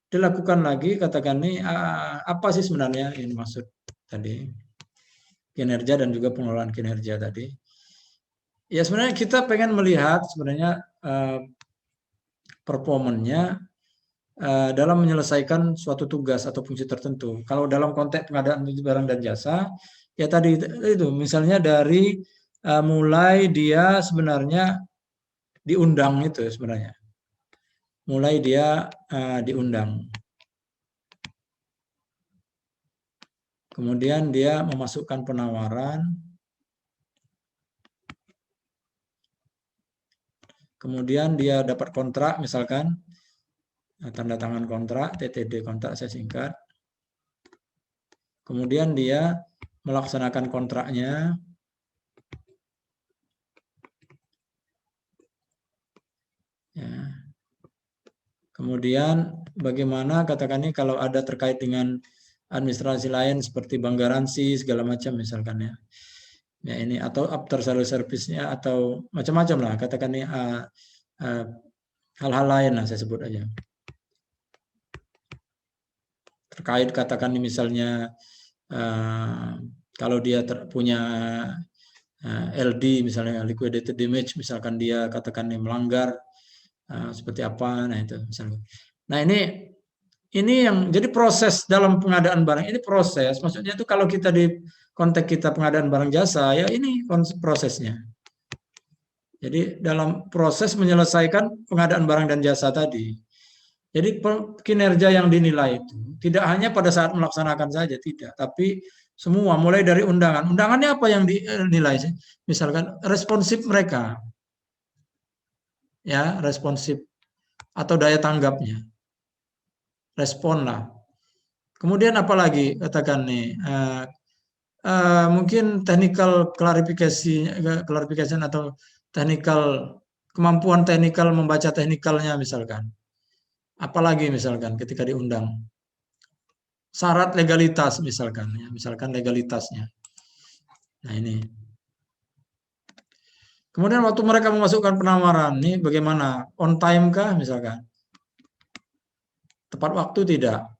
dilakukan lagi, katakan nih apa sih sebenarnya ini maksud tadi kinerja dan juga pengelolaan kinerja tadi. Ya sebenarnya kita pengen melihat sebenarnya performanya dalam menyelesaikan suatu tugas atau fungsi tertentu. Kalau dalam konteks pengadaan barang dan jasa, ya tadi itu misalnya dari mulai dia sebenarnya diundang itu sebenarnya. Mulai dia diundang. Kemudian dia memasukkan penawaran. Kemudian dia dapat kontrak misalkan, tanda tangan kontrak, TTD kontrak saya singkat. Kemudian dia melaksanakan kontraknya. Ya. Kemudian bagaimana katakan ini kalau ada terkait dengan administrasi lain seperti bank garansi segala macam misalkan ya. Ya ini atau after sales service-nya atau macam-macam lah katakan ini hal-hal lain lah saya sebut aja. Terkait katakan ini misalnya kalau dia punya LD misalnya liquidated damage misalkan dia katakan ini melanggar seperti apa, nah itu misalnya. Nah ini yang jadi proses dalam pengadaan barang ini proses, maksudnya itu kalau kita di konteks kita pengadaan barang jasa ya ini prosesnya. Jadi dalam proses menyelesaikan pengadaan barang dan jasa tadi. Jadi kinerja yang dinilai itu tidak hanya pada saat melaksanakan saja tidak, tapi semua mulai dari undangan. Undangannya apa yang dinilai sih? Misalkan responsif mereka, ya responsif atau daya tanggapnya, respon lah. Kemudian apalagi katakan nih, mungkin technical clarification atau technical kemampuan technical membaca technicalnya misalkan. Apalagi misalkan ketika diundang syarat legalitas misalkan, ya, misalkan legalitasnya. Nah ini. Kemudian waktu mereka memasukkan penawaran, nih bagaimana? On time kah misalkan? Tepat waktu tidak?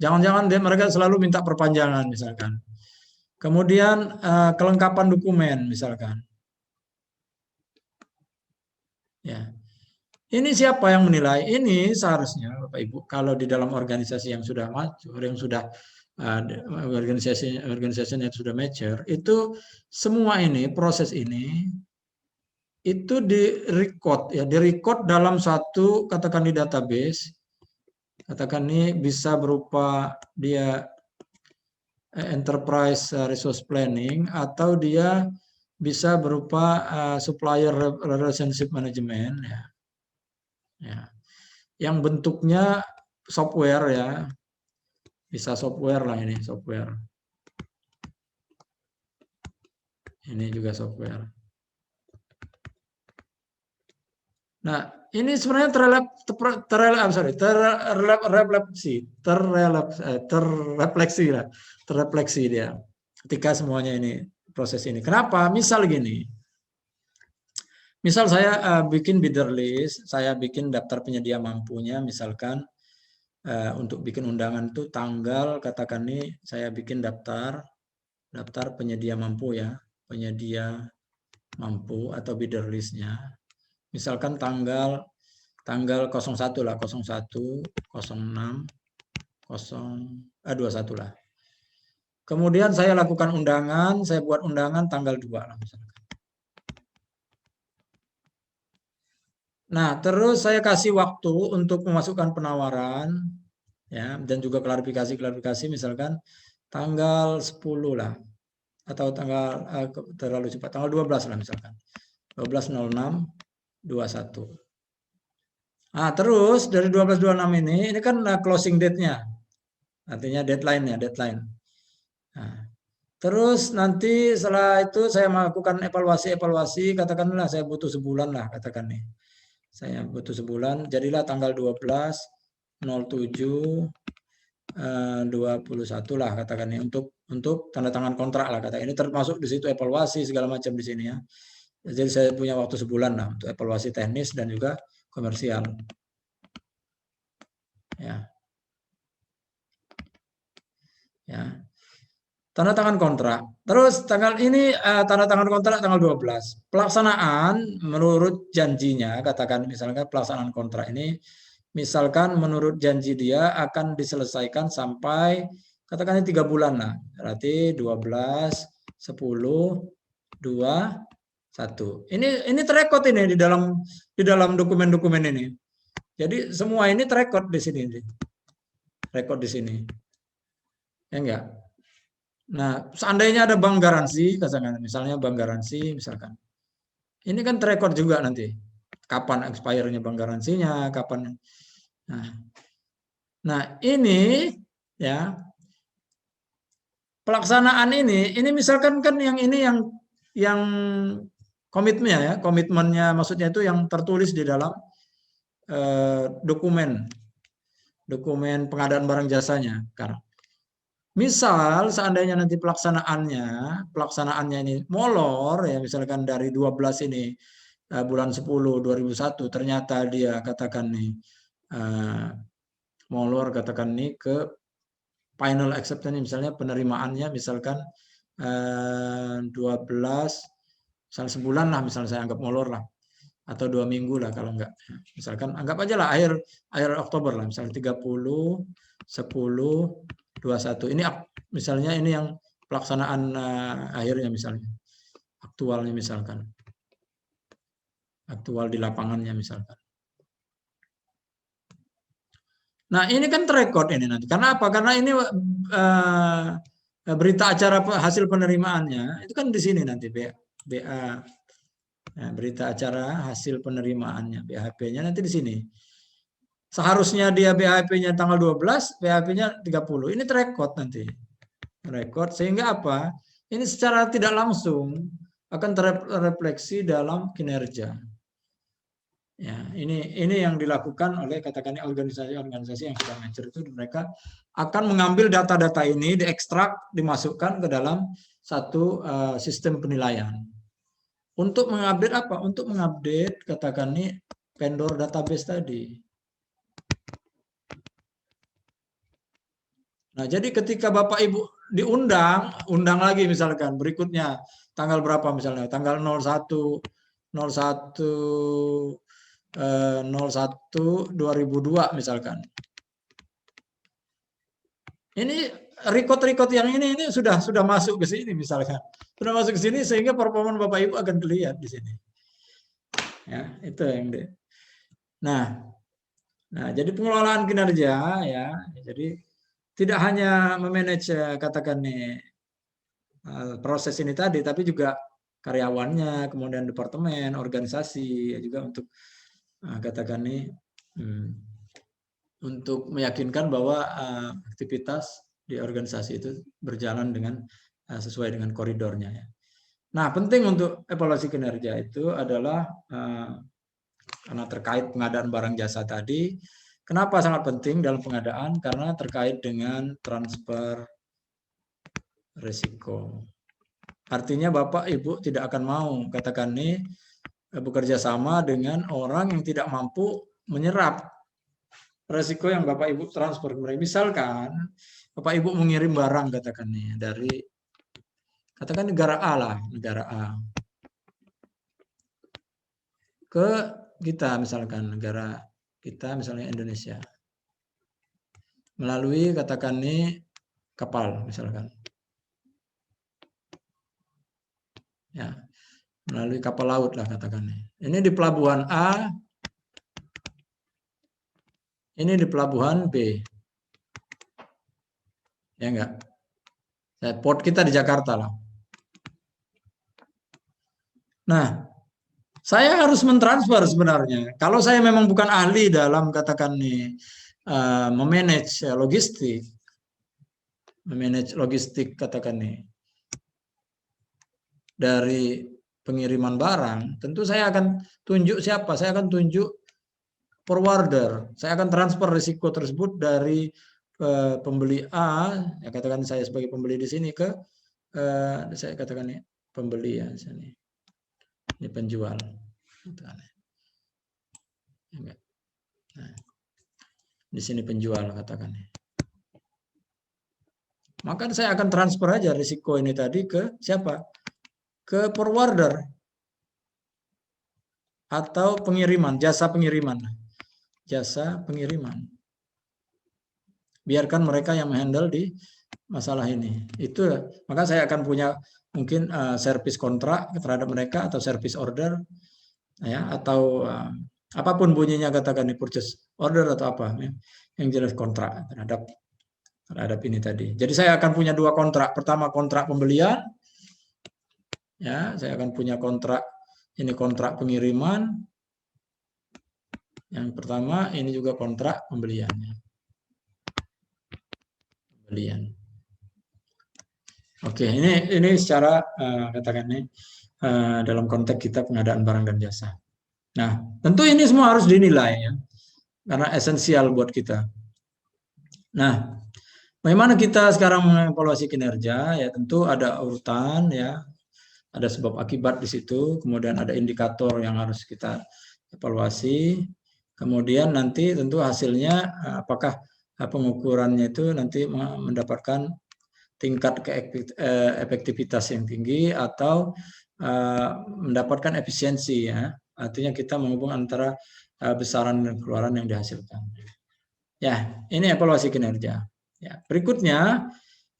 Jangan-jangan mereka selalu minta perpanjangan misalkan. Kemudian kelengkapan dokumen misalkan. Ya. Ini siapa yang menilai? Ini seharusnya Bapak Ibu kalau di dalam organisasi yang sudah mature, yang sudah organisasi yang sudah mature, itu semua ini proses ini itu di-record ya, di-record dalam satu katakan di database. Katakan ini bisa berupa dia enterprise resource planning atau dia bisa berupa supplier relationship management ya. Ya. Yang bentuknya software ya. Bisa software lah ini, software. Ini juga software. Nah, ini sebenarnya terrefleksi dia ketika semuanya ini proses ini. Kenapa? Misal gini. Misal saya bikin bidder list, saya bikin daftar penyedia mampunya, misalkan untuk bikin undangan itu tanggal, katakan nih saya bikin daftar penyedia mampu ya, penyedia mampu atau bidder listnya. Misalkan tanggal 01 lah, 01, 06, 21 lah. Kemudian saya lakukan undangan, saya buat undangan tanggal 2 lah misalkan. Nah, terus saya kasih waktu untuk memasukkan penawaran ya dan juga klarifikasi misalkan tanggal 10 lah atau tanggal terlalu cepat tanggal 12 lah misalkan. 12.06.21. Nah, terus dari 12.26 ini kan closing date-nya. Artinya deadline. Nah, terus nanti setelah itu saya melakukan evaluasi, katakanlah saya butuh sebulan lah, katakan nih. Saya butuh sebulan, jadilah tanggal 12.07.21 lah katakan nih untuk tanda tangan kontrak lah kata ini termasuk di situ evaluasi segala macam di sini ya. Jadi saya punya waktu sebulan lah untuk evaluasi teknis dan juga komersial. Ya. Ya. Tanda tangan kontrak. Terus tanggal ini tanda tangan kontrak tanggal 12. Pelaksanaan menurut janjinya, katakan misalkan pelaksanaan kontrak ini misalkan menurut janji dia akan diselesaikan sampai katakan 3 bulan lah. Berarti 12, 10, 2, 1. Ini terekod ini di dalam dokumen-dokumen ini. Jadi semua ini terekod di sini. Rekod di sini. Ya enggak? Nah, seandainya ada bank garansi, katakan misalnya bank garansi, misalkan. Ini kan terekod juga nanti. Kapan expire-nya bank garansinya, kapan. Nah, ini ya pelaksanaan ini misalkan kan yang ini yang komitmennya ya, komitmennya maksudnya itu yang tertulis di dalam dokumen pengadaan barang jasanya. Karena misal seandainya nanti pelaksanaannya ini molor ya misalkan dari 12 ini bulan 10 2001 ternyata dia katakan nih molor katakan nih ke final acceptance misalnya penerimaannya misalkan 12 misalnya sebulan lah misalnya saya anggap molor lah atau 2 minggu lah kalau enggak misalkan anggap aja lah akhir Oktober lah misalnya 30 10 21 ini misalnya ini yang pelaksanaan akhirnya misalnya aktualnya misalkan aktual di lapangannya misalkan. Nah ini kan terekod ini nanti karena apa? Karena ini berita acara hasil penerimaannya itu kan di sini nanti BA nah, berita acara hasil penerimaannya BHP-nya nanti di sini. Seharusnya dia BHP-nya tanggal 12, BHP-nya 30. Ini terekod nanti. Rekod sehingga apa? Ini secara tidak langsung akan terrefleksi dalam kinerja. Ya, ini yang dilakukan oleh katakannya organisasi-organisasi yang sudah mature itu mereka akan mengambil data-data ini diekstrak, dimasukkan ke dalam satu sistem penilaian. Untuk mengupdate apa? Untuk mengupdate katakan ini vendor database tadi. Nah, jadi ketika Bapak Ibu undang lagi misalkan berikutnya tanggal berapa misalnya? Tanggal 01 2002 misalkan. Ini record yang ini sudah masuk ke sini misalkan. Sudah masuk ke sini sehingga performa Bapak Ibu akan terlihat di sini. Ya, itu yang deh. Nah, jadi pengelolaan kinerja ya. Jadi tidak hanya memanage katakan nih proses ini tadi, tapi juga karyawannya, kemudian departemen, organisasi, ya juga untuk katakan nih untuk meyakinkan bahwa aktivitas di organisasi itu berjalan dengan sesuai dengan koridornya. Ya. Nah, penting untuk evaluasi kinerja itu adalah karena terkait pengadaan barang jasa tadi. Kenapa sangat penting dalam pengadaan? Karena terkait dengan transfer risiko. Artinya Bapak Ibu tidak akan mau katakan nih bekerja sama dengan orang yang tidak mampu menyerap resiko yang Bapak Ibu transfer ke mereka. Misalkan Bapak Ibu mengirim barang katakan nih dari katakan negara A lah, negara A ke kita misalkan negara kita misalnya Indonesia melalui katakan nih kapal misalkan. Ya, melalui kapal laut lah katakan nih. Ini di pelabuhan A, ini di pelabuhan B. Ya enggak? Port kita di Jakarta lah. Nah, saya harus mentransfer sebenarnya. Kalau saya memang bukan ahli dalam katakan nih memanage logistik katakan nih dari pengiriman barang, tentu saya akan tunjuk siapa? Saya akan tunjuk forwarder. Saya akan transfer risiko tersebut dari pembeli A, ya katakan saya sebagai pembeli di sini ke saya katakan nih pembeli ya di sini. Ini penjual. Nah, di sini penjual katakan. maka saya akan transfer aja risiko ini tadi ke siapa? Ke forwarder atau pengiriman, jasa pengiriman. Jasa pengiriman. Biarkan mereka yang menghandle di masalah ini. Itu maka saya akan punya mungkin service kontrak terhadap mereka atau service order ya, atau apapun bunyinya, katakan di purchase order atau apa ya, yang jelas kontrak terhadap ini tadi. Jadi saya akan punya 2 kontrak. Pertama kontrak pembelian, ya saya akan punya kontrak, ini kontrak pengiriman. Yang pertama ini juga kontrak pembeliannya. Pembelian. Oke, ini secara katakan ini dalam konteks kita pengadaan barang dan jasa. Nah, tentu ini semua harus dinilai ya, karena esensial buat kita. Nah, bagaimana kita sekarang mengevaluasi kinerja? Ya tentu ada urutan ya, ada sebab akibat di situ, kemudian ada indikator yang harus kita evaluasi, kemudian nanti tentu hasilnya apakah pengukurannya itu nanti mendapatkan tingkat efektivitas yang tinggi atau mendapatkan efisiensi ya. Artinya kita menghubung antara besaran dan keluaran yang dihasilkan. Ya, ini evaluasi kinerja. Ya, berikutnya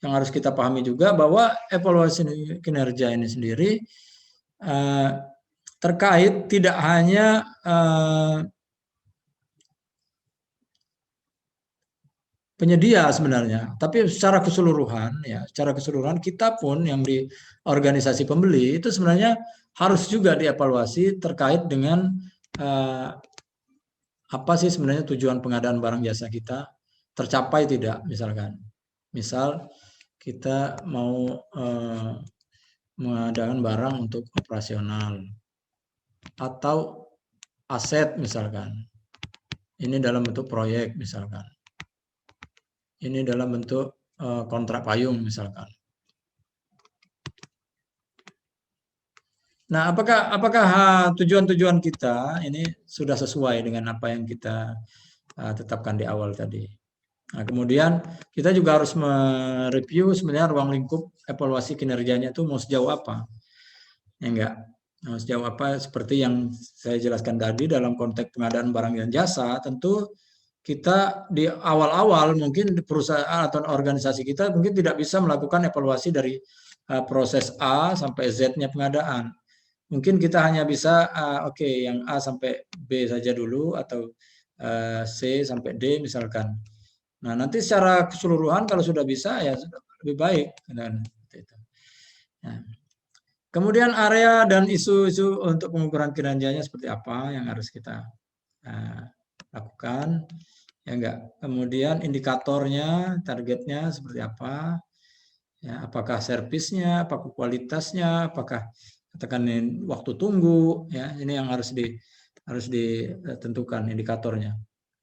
yang harus kita pahami juga bahwa evaluasi kinerja ini sendiri terkait tidak hanya penyedia sebenarnya, tapi secara keseluruhan ya, secara keseluruhan kita pun yang di organisasi pembeli itu sebenarnya harus juga dievaluasi terkait dengan apa sih sebenarnya tujuan pengadaan barang jasa kita, tercapai tidak misalkan. Misal kita mau mengadakan barang untuk operasional atau aset misalkan. Ini dalam bentuk proyek misalkan. Ini dalam bentuk kontrak payung misalkan. Nah, apakah tujuan-tujuan kita ini sudah sesuai dengan apa yang kita tetapkan di awal tadi? Nah, kemudian kita juga harus mereview sebenarnya ruang lingkup evaluasi kinerjanya itu mau sejauh apa. Ya enggak? Nah, sejauh apa seperti yang saya jelaskan tadi dalam konteks pengadaan barang dan jasa, tentu kita di awal-awal mungkin di perusahaan atau organisasi kita mungkin tidak bisa melakukan evaluasi dari proses A sampai Z-nya pengadaan. Mungkin kita hanya bisa oke, yang A sampai B saja dulu atau C sampai D misalkan. Nah, nanti secara keseluruhan kalau sudah bisa ya lebih baik. Nah, kemudian area dan isu-isu untuk pengukuran kinerjanya seperti apa yang harus kita lakukan, ya enggak. Kemudian indikatornya, targetnya seperti apa, ya, apakah servisnya, apakah kualitasnya, apakah katakan waktu tunggu, ya ini yang harus ditentukan indikatornya.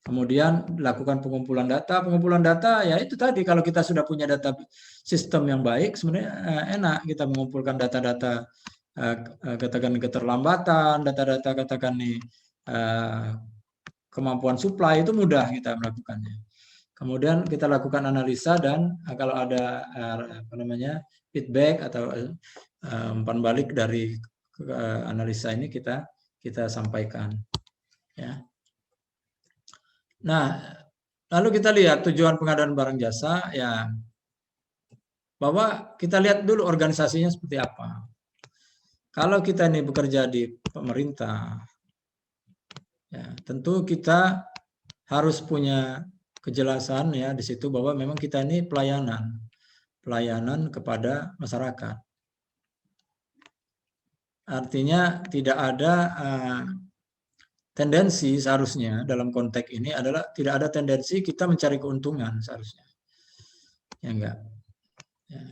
Kemudian lakukan pengumpulan data ya itu tadi, kalau kita sudah punya data sistem yang baik sebenarnya enak kita mengumpulkan data-data katakan keterlambatan, data-data katakan nih kemampuan supply, itu mudah kita melakukannya. Kemudian kita lakukan analisa dan kalau ada apa namanya feedback atau umpan balik dari analisa ini kita sampaikan ya. Nah, lalu kita lihat tujuan pengadaan barang jasa ya, bahwa kita lihat dulu organisasinya seperti apa. Kalau kita ini bekerja di pemerintah, ya tentu kita harus punya kejelasan ya di situ bahwa memang kita ini pelayanan kepada masyarakat. Artinya tidak ada tendensi seharusnya dalam konteks ini adalah tidak ada tendensi kita mencari keuntungan seharusnya. Ya enggak. Ya.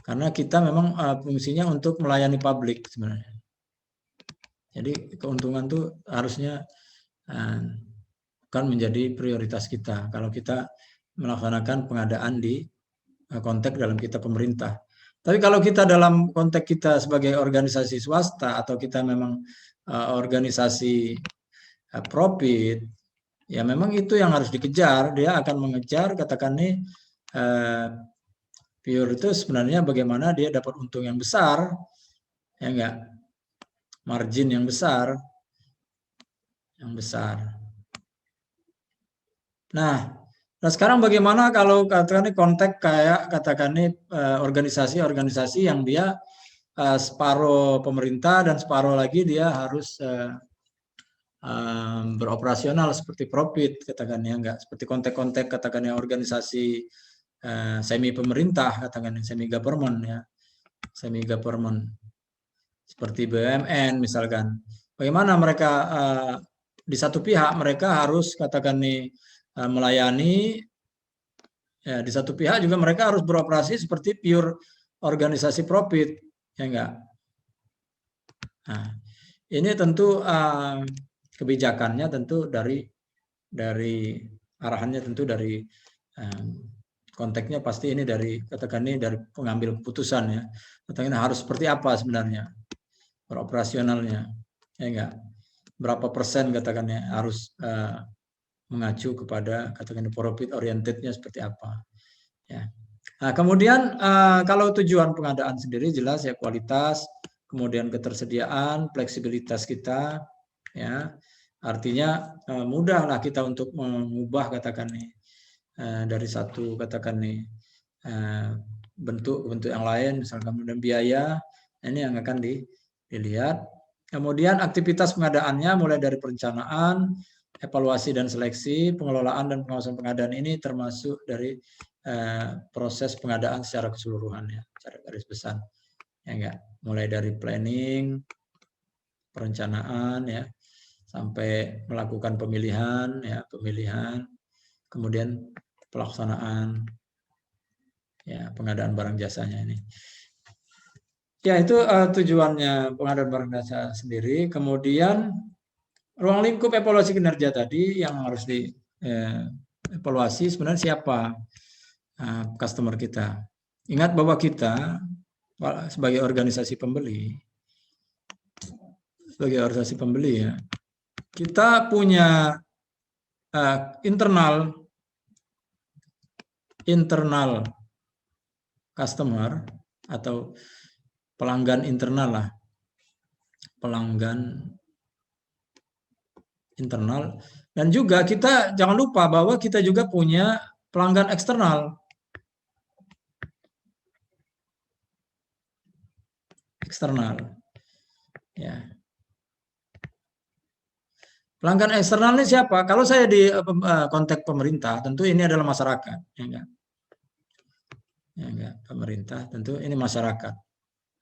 Karena kita memang fungsinya untuk melayani publik sebenarnya. Jadi keuntungan itu harusnya kan menjadi prioritas kita kalau kita melaksanakan pengadaan di konteks dalam kita pemerintah. Tapi kalau kita dalam konteks kita sebagai organisasi swasta atau kita memang organisasi profit, ya memang itu yang harus dikejar. Dia akan mengejar katakan nih Pure itu sebenarnya bagaimana dia dapat untung yang besar, ya enggak? Margin yang besar. Nah, sekarang bagaimana kalau katakan kontak kayak katakan organisasi-organisasi yang dia separuh pemerintah dan separuh lagi dia harus beroperasional seperti profit katakannya, enggak seperti kontak-kontak katakannya organisasi semi pemerintah katakan semi government ya, semi government seperti BUMN misalkan. Bagaimana mereka di satu pihak mereka harus katakan melayani, ya, di satu pihak juga mereka harus beroperasi seperti pure organisasi profit, ya enggak. Nah, ini tentu kebijakannya tentu dari arahannya tentu dari konteksnya pasti ini dari katakan ini dari pengambil keputusan ya. Katakan harus seperti apa sebenarnya beroperasionalnya, ya enggak. Berapa persen katakannya harus mengacu kepada katakan profit orientednya seperti apa ya. Nah, kemudian kalau tujuan pengadaan sendiri jelas ya kualitas, kemudian ketersediaan, fleksibilitas kita ya, artinya mudahlah kita untuk mengubah katakan nih dari satu katakan nih bentuk yang lain, misalkan kemudian biaya ini yang akan dilihat. Kemudian aktivitas pengadaannya mulai dari perencanaan, evaluasi dan seleksi, pengelolaan dan pengawasan pengadaan ini termasuk dari proses pengadaan secara keseluruhan ya, secara garis besar. Ya enggak, mulai dari planning, perencanaan ya, sampai melakukan pemilihan ya, kemudian pelaksanaan ya, pengadaan barang jasanya ini. Ya, itu tujuannya pengadaan barang jasa sendiri. Kemudian ruang lingkup evaluasi kinerja tadi yang harus dievaluasi sebenarnya siapa customer kita. Ingat bahwa kita sebagai organisasi pembeli ya, kita punya internal customer atau pelanggan internal lah, pelanggan internal, dan juga kita jangan lupa bahwa kita juga punya pelanggan eksternal. Ya. Pelanggan eksternal ini siapa? Kalau saya di konteks pemerintah, tentu ini adalah masyarakat, ya enggak? Ya enggak, pemerintah tentu ini masyarakat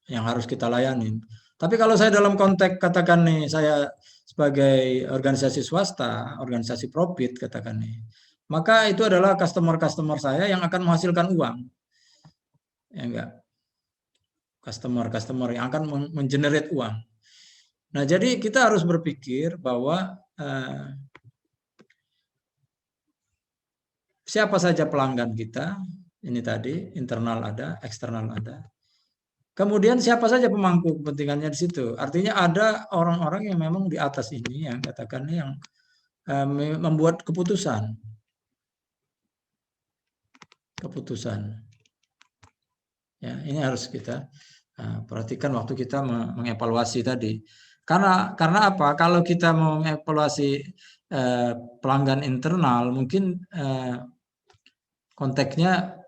yang harus kita layani. Tapi kalau saya dalam konteks katakan nih saya sebagai organisasi swasta, organisasi profit katakan nih, maka itu adalah customer saya yang akan menghasilkan uang. Ya enggak? Customer yang akan mengenerate uang. Nah, jadi kita harus berpikir bahwa siapa saja pelanggan kita, ini tadi internal ada, eksternal ada. Kemudian siapa saja pemangku kepentingannya di situ. Artinya ada orang-orang yang memang di atas ini yang katakan yang membuat keputusan. Ya, ini harus kita perhatikan waktu kita mengevaluasi tadi. Karena apa? Kalau kita mau mengevaluasi pelanggan internal, mungkin konteksnya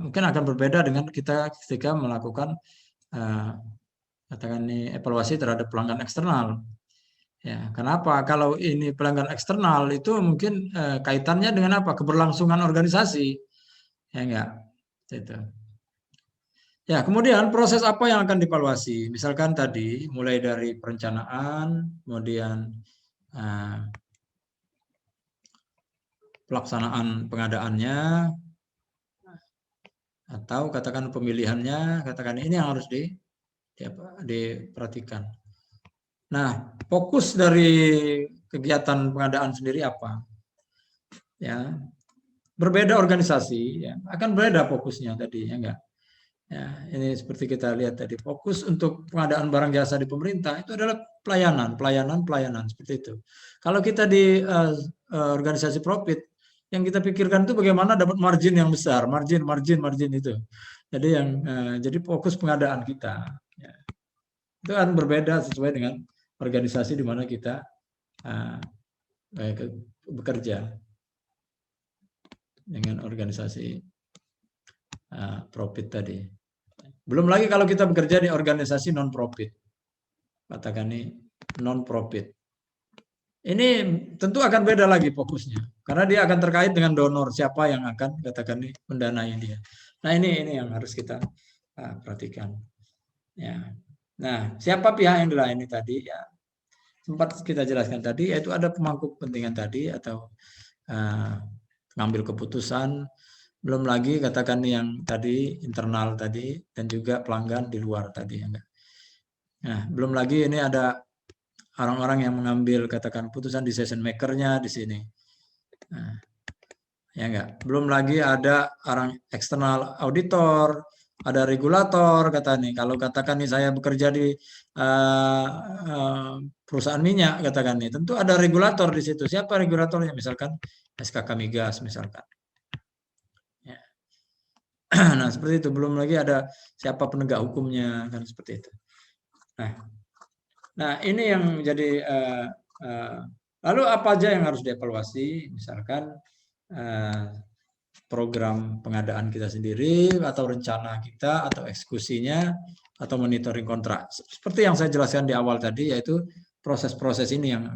mungkin akan berbeda dengan kita ketika melakukan katakan ini evaluasi terhadap pelanggan eksternal. Ya, kenapa? Kalau ini pelanggan eksternal itu mungkin kaitannya dengan apa? Keberlangsungan organisasi. Ya enggak? Itu. Ya, kemudian proses apa yang akan dievaluasi? Misalkan tadi mulai dari perencanaan, kemudian pelaksanaan pengadaannya, atau katakan pemilihannya, katakan ini yang harus diperhatikan. Nah, fokus dari kegiatan pengadaan sendiri apa? Ya, berbeda organisasi, ya, akan berbeda fokusnya tadi, ya enggak? Ya, ini seperti kita lihat tadi, fokus untuk pengadaan barang jasa di pemerintah itu adalah pelayanan seperti itu. Kalau kita di organisasi profit, Yang kita pikirkan itu bagaimana dapat margin yang besar, margin itu. Jadi jadi fokus pengadaan kita. Ya. Itu kan berbeda sesuai dengan organisasi di mana kita bekerja dengan organisasi profit tadi. Belum lagi kalau kita bekerja di organisasi non profit, katakan ini non profit. Ini tentu akan beda lagi fokusnya, karena dia akan terkait dengan donor, siapa yang akan katakan ini mendanai dia. Nah ini yang harus kita perhatikan. Ya. Nah siapa pihak yang dilayani tadi? Ya sempat kita jelaskan tadi, yaitu ada pemangku kepentingan tadi atau ngambil keputusan. Belum lagi katakan yang tadi internal tadi dan juga pelanggan di luar tadi. Nah belum lagi ini ada orang-orang yang mengambil katakan putusan decision maker-nya di sini. Nah, ya enggak. Belum lagi ada orang eksternal auditor, ada regulator kata nih. Kalau katakan nih saya bekerja di perusahaan minyak katakan nih, tentu ada regulator di situ. Siapa regulatornya? Misalkan SKK Migas misalkan. Ya. Nah seperti itu. Belum lagi ada siapa penegak hukumnya kan seperti itu. Nah ini yang menjadi lalu apa aja yang harus dievaluasi, misalkan program pengadaan kita sendiri atau rencana kita atau eksekusinya atau monitoring kontrak. Seperti yang saya jelaskan di awal tadi, yaitu proses-proses ini yang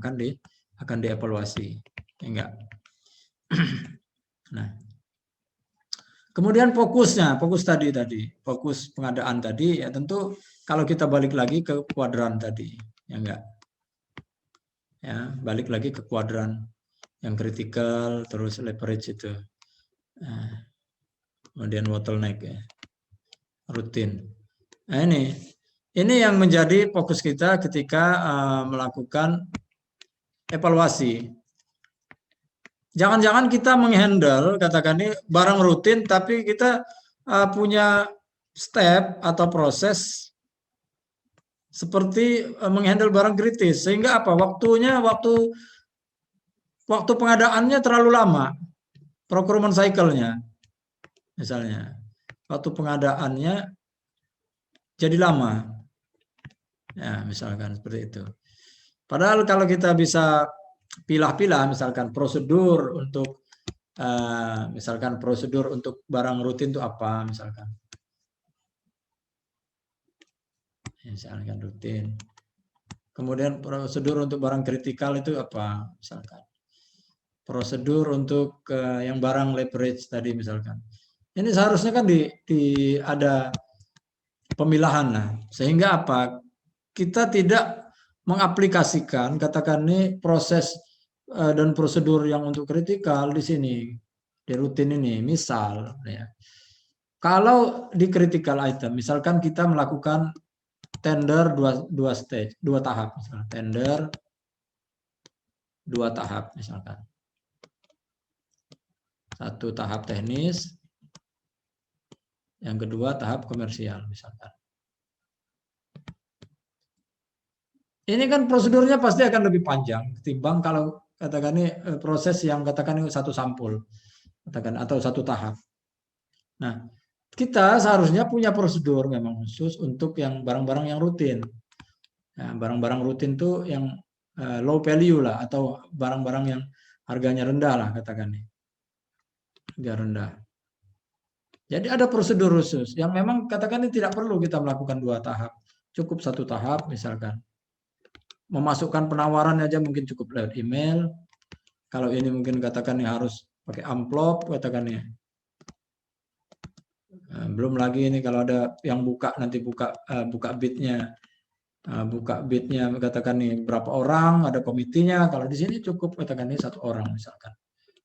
akan dievaluasi. Enggak. Nah, kemudian fokus pengadaan tadi ya tentu kalau kita balik lagi ke kuadran tadi, ya enggak. Ya, balik lagi ke kuadran yang kritikal, terus leverage itu. Nah, kemudian bottleneck ya. Rutin. Nah, ini yang menjadi fokus kita ketika melakukan evaluasi. Jangan-jangan kita menghandle katakan ini barang rutin tapi kita punya step atau proses seperti menghandle barang kritis sehingga apa waktu pengadaannya terlalu lama, procurement cycle-nya misalnya waktu pengadaannya jadi lama ya misalkan seperti itu. Padahal kalau kita bisa pilah-pilah misalkan prosedur untuk barang rutin itu apa misalkan rutin. Kemudian prosedur untuk barang kritikal itu apa misalkan. Prosedur untuk yang barang leverage tadi misalkan. Ini seharusnya kan ada pemilahan lah. Sehingga apa? Kita tidak mengaplikasikan katakan ini proses dan prosedur yang untuk kritikal di sini di rutin ini. Misal ya. Kalau di critical item misalkan kita melakukan tender dua tahap misalkan. Tender 2 tahap misalkan. 1 tahap teknis, yang kedua tahap komersial misalkan. Ini kan prosedurnya pasti akan lebih panjang ketimbang kalau katakan ini proses yang katakan ini 1 sampul katakan atau 1 tahap. Nah, kita seharusnya punya prosedur memang khusus untuk yang barang-barang yang rutin. Nah, barang-barang rutin itu yang low value lah atau barang-barang yang harganya rendah lah katakan nih. Harga rendah. Jadi ada prosedur khusus yang memang katakan ini tidak perlu kita melakukan 2 tahap. Cukup 1 tahap misalkan. Memasukkan penawaran aja mungkin cukup lewat email. Kalau ini mungkin katakan ini harus pakai amplop katakan ya. Belum lagi ini kalau ada yang nanti buka bidnya. Buka bidnya katakan nih berapa orang, ada komitinya. Kalau di sini cukup katakan ini 1 orang misalkan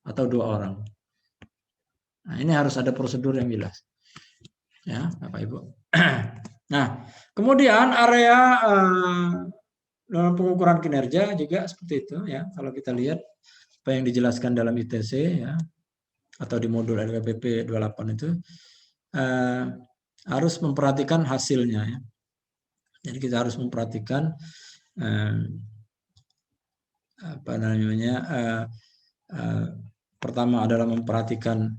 atau 2 orang. Nah, ini harus ada prosedur yang jelas. Ya, Bapak Ibu. Nah, kemudian area dalam pengukuran kinerja juga seperti itu ya. Kalau kita lihat apa yang dijelaskan dalam ITC ya atau di modul LKPP 28 itu harus memperhatikan hasilnya ya. Jadi kita harus memperhatikan apa namanya pertama adalah memperhatikan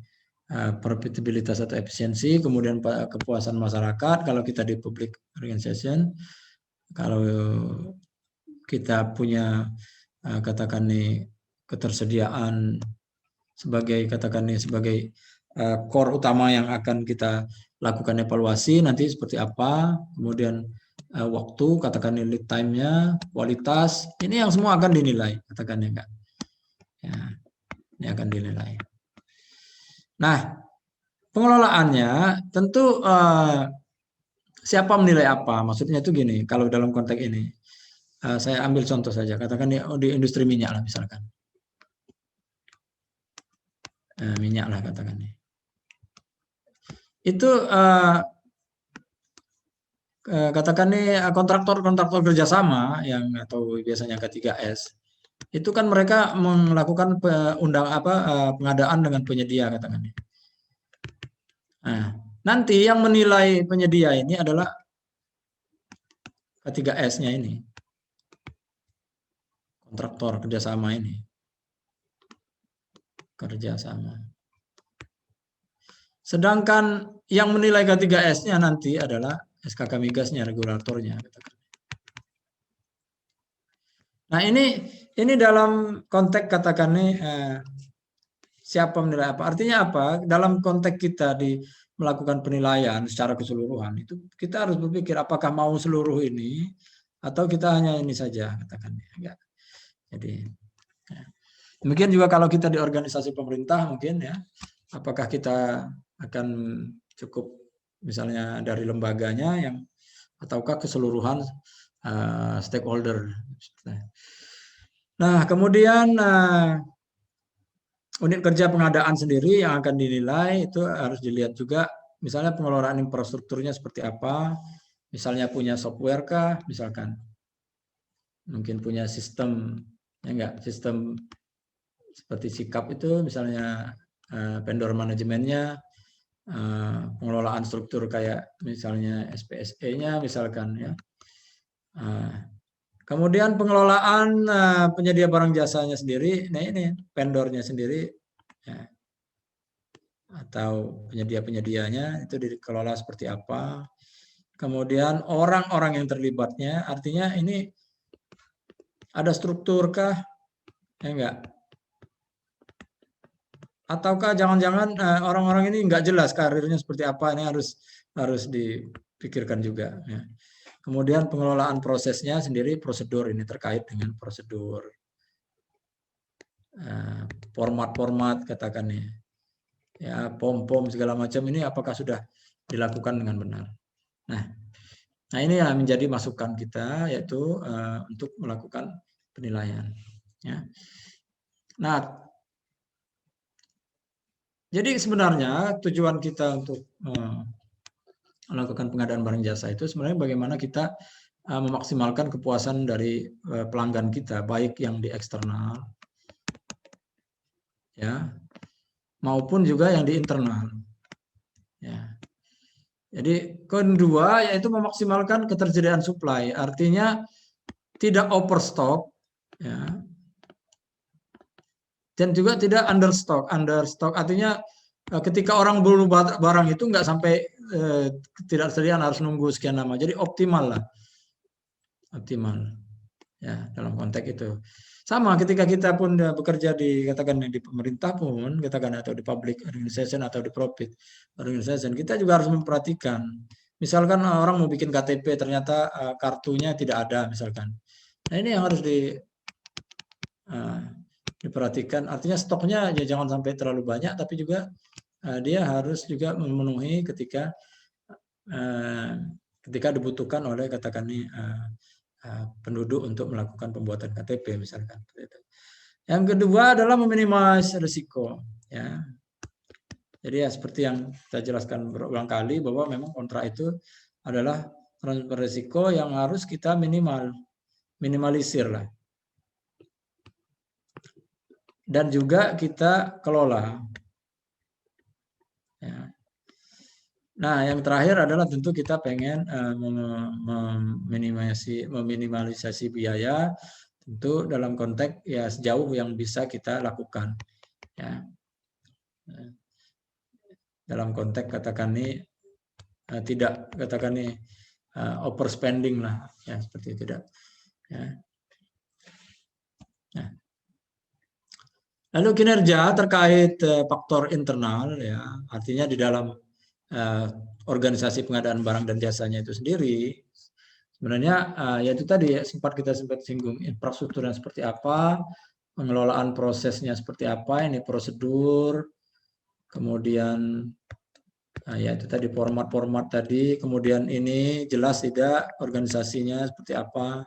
profitabilitas atau efisiensi, kemudian kepuasan masyarakat kalau kita di public organization. Kalau kita punya katakan nih ketersediaan sebagai katakan nih sebagai core utama yang akan kita lakukan evaluasi nanti seperti apa, kemudian waktu katakan nih lead time-nya, kualitas, ini yang semua akan dinilai katakan enggak. Ya, ini akan dinilai. Nah, pengelolaannya tentu siapa menilai apa? Maksudnya itu gini, kalau dalam konteks ini, saya ambil contoh saja, katakan di industri minyak lah misalkan. Minyak lah katakan. Itu katakan nih kontraktor kerjasama yang atau biasanya K3S, itu kan mereka melakukan pengadaan dengan penyedia katakan. Nah, nanti yang menilai penyedia ini adalah K3S-nya ini, kontraktor kerjasama ini, kerjasama. Sedangkan yang menilai K3S-nya nanti adalah SKK Migasnya, regulatornya. Nah ini dalam konteks katakan nih siapa menilai apa? Artinya apa? Dalam konteks kita di melakukan penilaian secara keseluruhan itu kita harus berpikir apakah mau seluruh ini atau kita hanya ini saja katakan ya. Jadi ya. Mungkin juga kalau kita di organisasi pemerintah mungkin ya, apakah kita akan cukup misalnya dari lembaganya yang ataukah keseluruhan stakeholder. Nah kemudian unit kerja pengadaan sendiri yang akan dinilai itu harus dilihat juga misalnya pengelolaan infrastrukturnya seperti apa, misalnya punya software kah, misalkan mungkin punya sistem ya enggak, sistem seperti sikap itu misalnya vendor manajemennya, pengelolaan struktur kayak misalnya SPSE-nya misalkan ya. Kemudian pengelolaan penyedia barang jasanya sendiri, nah ini vendornya sendiri ya, atau penyedia-penyedianya itu dikelola seperti apa. Kemudian orang-orang yang terlibatnya, artinya ini ada struktur kah? Ya enggak? Ataukah jangan-jangan orang-orang ini enggak jelas karirnya seperti apa? Ini harus dipikirkan juga. Ya. Kemudian pengelolaan prosesnya sendiri, prosedur ini terkait dengan prosedur, format-format katakannya, ya pom-pom segala macam ini apakah sudah dilakukan dengan benar. Nah ini yang menjadi masukan kita yaitu untuk melakukan penilaian. Ya. Nah, jadi sebenarnya tujuan kita untuk melakukan pengadaan barang jasa itu sebenarnya bagaimana kita memaksimalkan kepuasan dari pelanggan kita, baik yang di eksternal, ya, maupun juga yang di internal. Ya. Jadi kedua yaitu memaksimalkan ketersediaan supply, artinya tidak overstock, ya, dan juga tidak understock. Understock artinya ketika orang beli barang itu nggak sampai tidak tersediaan harus nunggu sekian lama. Jadi optimal lah, optimal. Ya dalam konteks itu. Sama ketika kita pun bekerja di katakan di pemerintah pun katakan atau di public organization atau di profit organization, kita juga harus memperhatikan. Misalkan orang mau bikin KTP ternyata kartunya tidak ada misalkan. Nah ini yang harus diperhatikan. Artinya stoknya ya jangan sampai terlalu banyak, tapi juga dia harus juga memenuhi ketika dibutuhkan oleh katakan ini penduduk untuk melakukan pembuatan KTP misalkan. Yang kedua adalah meminimalisasi risiko. Ya. Jadi ya seperti yang saya jelaskan berulang kali bahwa memang kontrak itu adalah transfer risiko yang harus kita minimalisir lah. Dan juga kita kelola. Ya. Nah, yang terakhir adalah tentu kita pengen meminimalisasi biaya, tentu dalam konteks ya sejauh yang bisa kita lakukan. ya. Dalam konteks katakan ini tidak katakan ini overspending lah, ya seperti itu tidak. Ya. Nah. Lalu kinerja terkait faktor internal, ya artinya di dalam organisasi pengadaan barang dan jasanya itu sendiri, sebenarnya ya itu tadi ya, sempat singgung infrastrukturnya seperti apa, pengelolaan prosesnya seperti apa, ini prosedur, kemudian ya itu tadi format-format tadi, kemudian ini jelas tidak organisasinya seperti apa.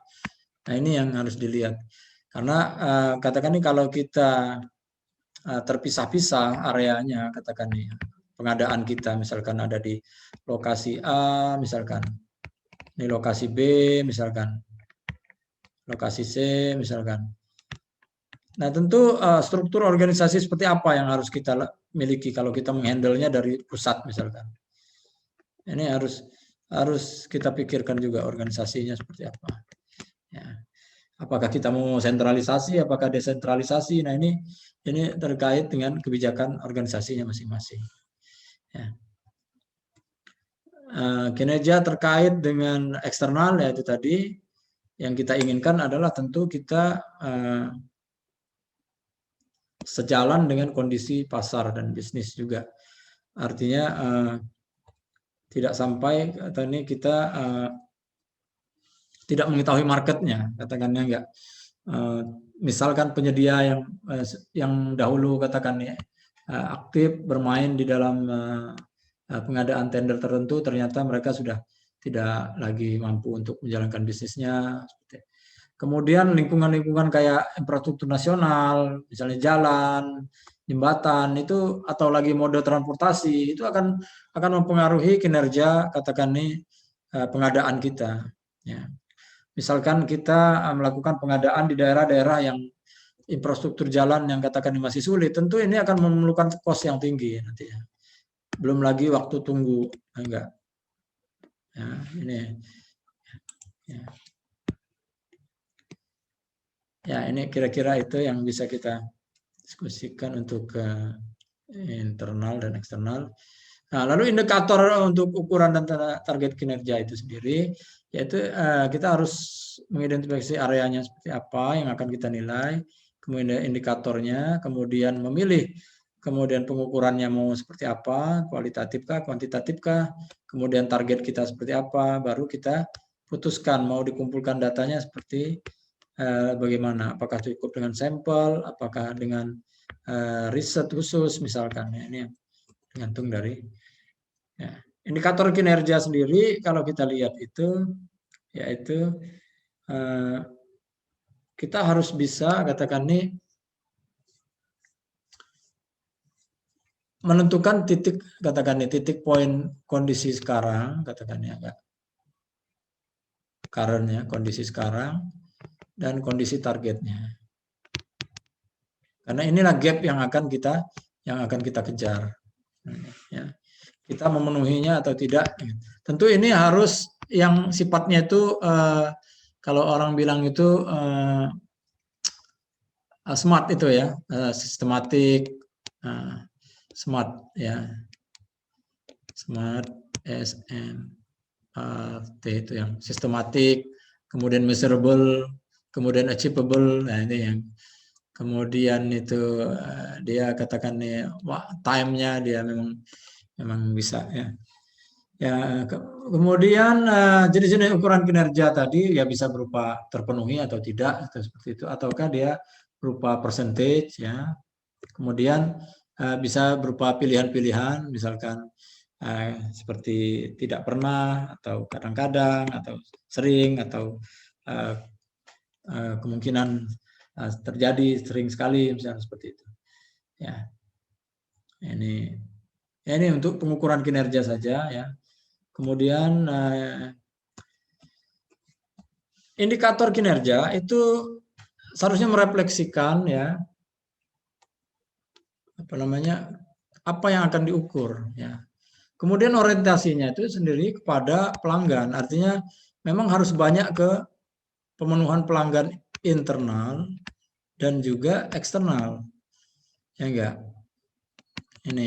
Nah ini yang harus dilihat, karena katakan ini kalau kita terpisah-pisah areanya, katakan nih pengadaan kita misalkan ada di lokasi A, misalkan ini lokasi B, misalkan lokasi C, misalkan. Nah tentu struktur organisasi seperti apa yang harus kita miliki kalau kita menghandle-nya dari pusat misalkan. Ini harus kita pikirkan juga organisasinya seperti apa. Ya. Apakah kita mau sentralisasi, apakah desentralisasi? Nah ini terkait dengan kebijakan organisasinya masing-masing. Ya. Kinerja terkait dengan eksternal, yaitu tadi yang kita inginkan adalah tentu kita sejalan dengan kondisi pasar dan bisnis juga. Artinya tidak sampai ini kita tidak mengetahui marketnya, katakannya enggak. Misalkan penyedia yang dahulu katakan aktif bermain di dalam pengadaan tender tertentu, ternyata mereka sudah tidak lagi mampu untuk menjalankan bisnisnya. Kemudian lingkungan-lingkungan kayak infrastruktur nasional, misalnya jalan, jembatan itu atau lagi mode transportasi itu akan mempengaruhi kinerja katakan nih pengadaan kita. Ya. Misalkan kita melakukan pengadaan di daerah-daerah yang infrastruktur jalan yang katakan masih sulit, tentu ini akan memerlukan kos yang tinggi nantinya. Belum lagi waktu tunggu, enggak. Ya, ini. Ya, ini kira-kira itu yang bisa kita diskusikan untuk internal dan eksternal. Nah, lalu indikator untuk ukuran dan target kinerja itu sendiri, yaitu kita harus mengidentifikasi areanya seperti apa yang akan kita nilai, kemudian indikatornya, kemudian memilih, kemudian pengukurannya mau seperti apa, kualitatifkah, kuantitatifkah, kemudian target kita seperti apa, baru kita putuskan mau dikumpulkan datanya seperti bagaimana, apakah cukup dengan sampel, apakah dengan riset khusus misalkan, ya, ini tergantung dari ya. Indikator kinerja sendiri kalau kita lihat itu yaitu kita harus bisa katakan nih menentukan titik katakan nih titik poin kondisi sekarang katakan ya enggak current kondisi sekarang dan kondisi targetnya. Karena inilah gap yang akan kita kejar. Ya. Kita memenuhinya atau tidak. Tentu ini harus yang sifatnya itu kalau orang bilang itu smart itu ya, sistematik, smart ya, smart SMART itu yang sistematik, kemudian measurable, kemudian achievable. Nah ini yang kemudian itu dia katakan nih time-nya dia memang bisa ya. Ya, kemudian jenis-jenis ukuran kinerja tadi ya bisa berupa terpenuhi atau tidak atau seperti itu, ataukah dia berupa percentage ya. Kemudian bisa berupa pilihan-pilihan, misalkan seperti tidak pernah atau kadang-kadang atau sering atau kemungkinan terjadi sering sekali misalnya seperti itu. Ya. Ini untuk pengukuran kinerja saja ya. Kemudian indikator kinerja itu seharusnya merefleksikan ya apa yang akan diukur ya. Kemudian orientasinya itu sendiri kepada pelanggan, artinya memang harus banyak ke pemenuhan pelanggan internal dan juga eksternal. Ya enggak? Ini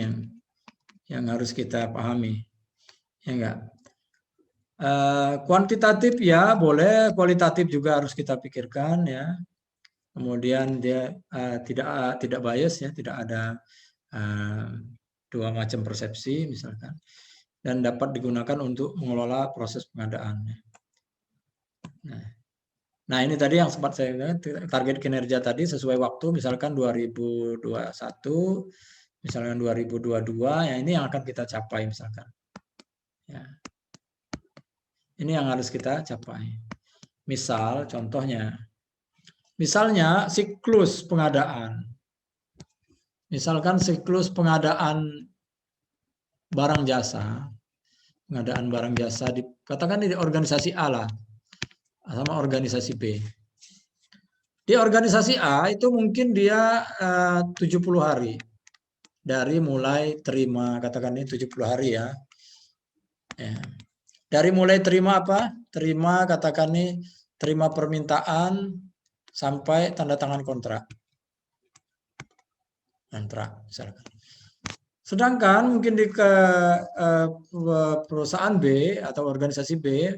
yang harus kita pahami. Ya enggak? Kuantitatif ya boleh, kualitatif juga harus kita pikirkan ya. Kemudian dia tidak bias ya, tidak ada dua macam persepsi misalkan, dan dapat digunakan untuk mengelola proses pengadaan. Nah ini tadi yang sempat saya bilang, target kinerja tadi sesuai waktu, misalkan 2021, misalkan 2022, ya ini yang akan kita capai misalkan. Ya. Ini yang harus kita capai. Misal, contohnya, misalnya siklus pengadaan. Misalkan siklus pengadaan barang jasa, pengadaan barang jasa, katakan di organisasi A lah, sama organisasi B. Di organisasi A itu mungkin dia 70 hari. Dari mulai terima, katakan ini 70 hari ya. Dari mulai terima apa? Terima, katakan nih, terima permintaan sampai tanda tangan kontrak. Misalkan. Sedangkan mungkin di perusahaan B atau organisasi B,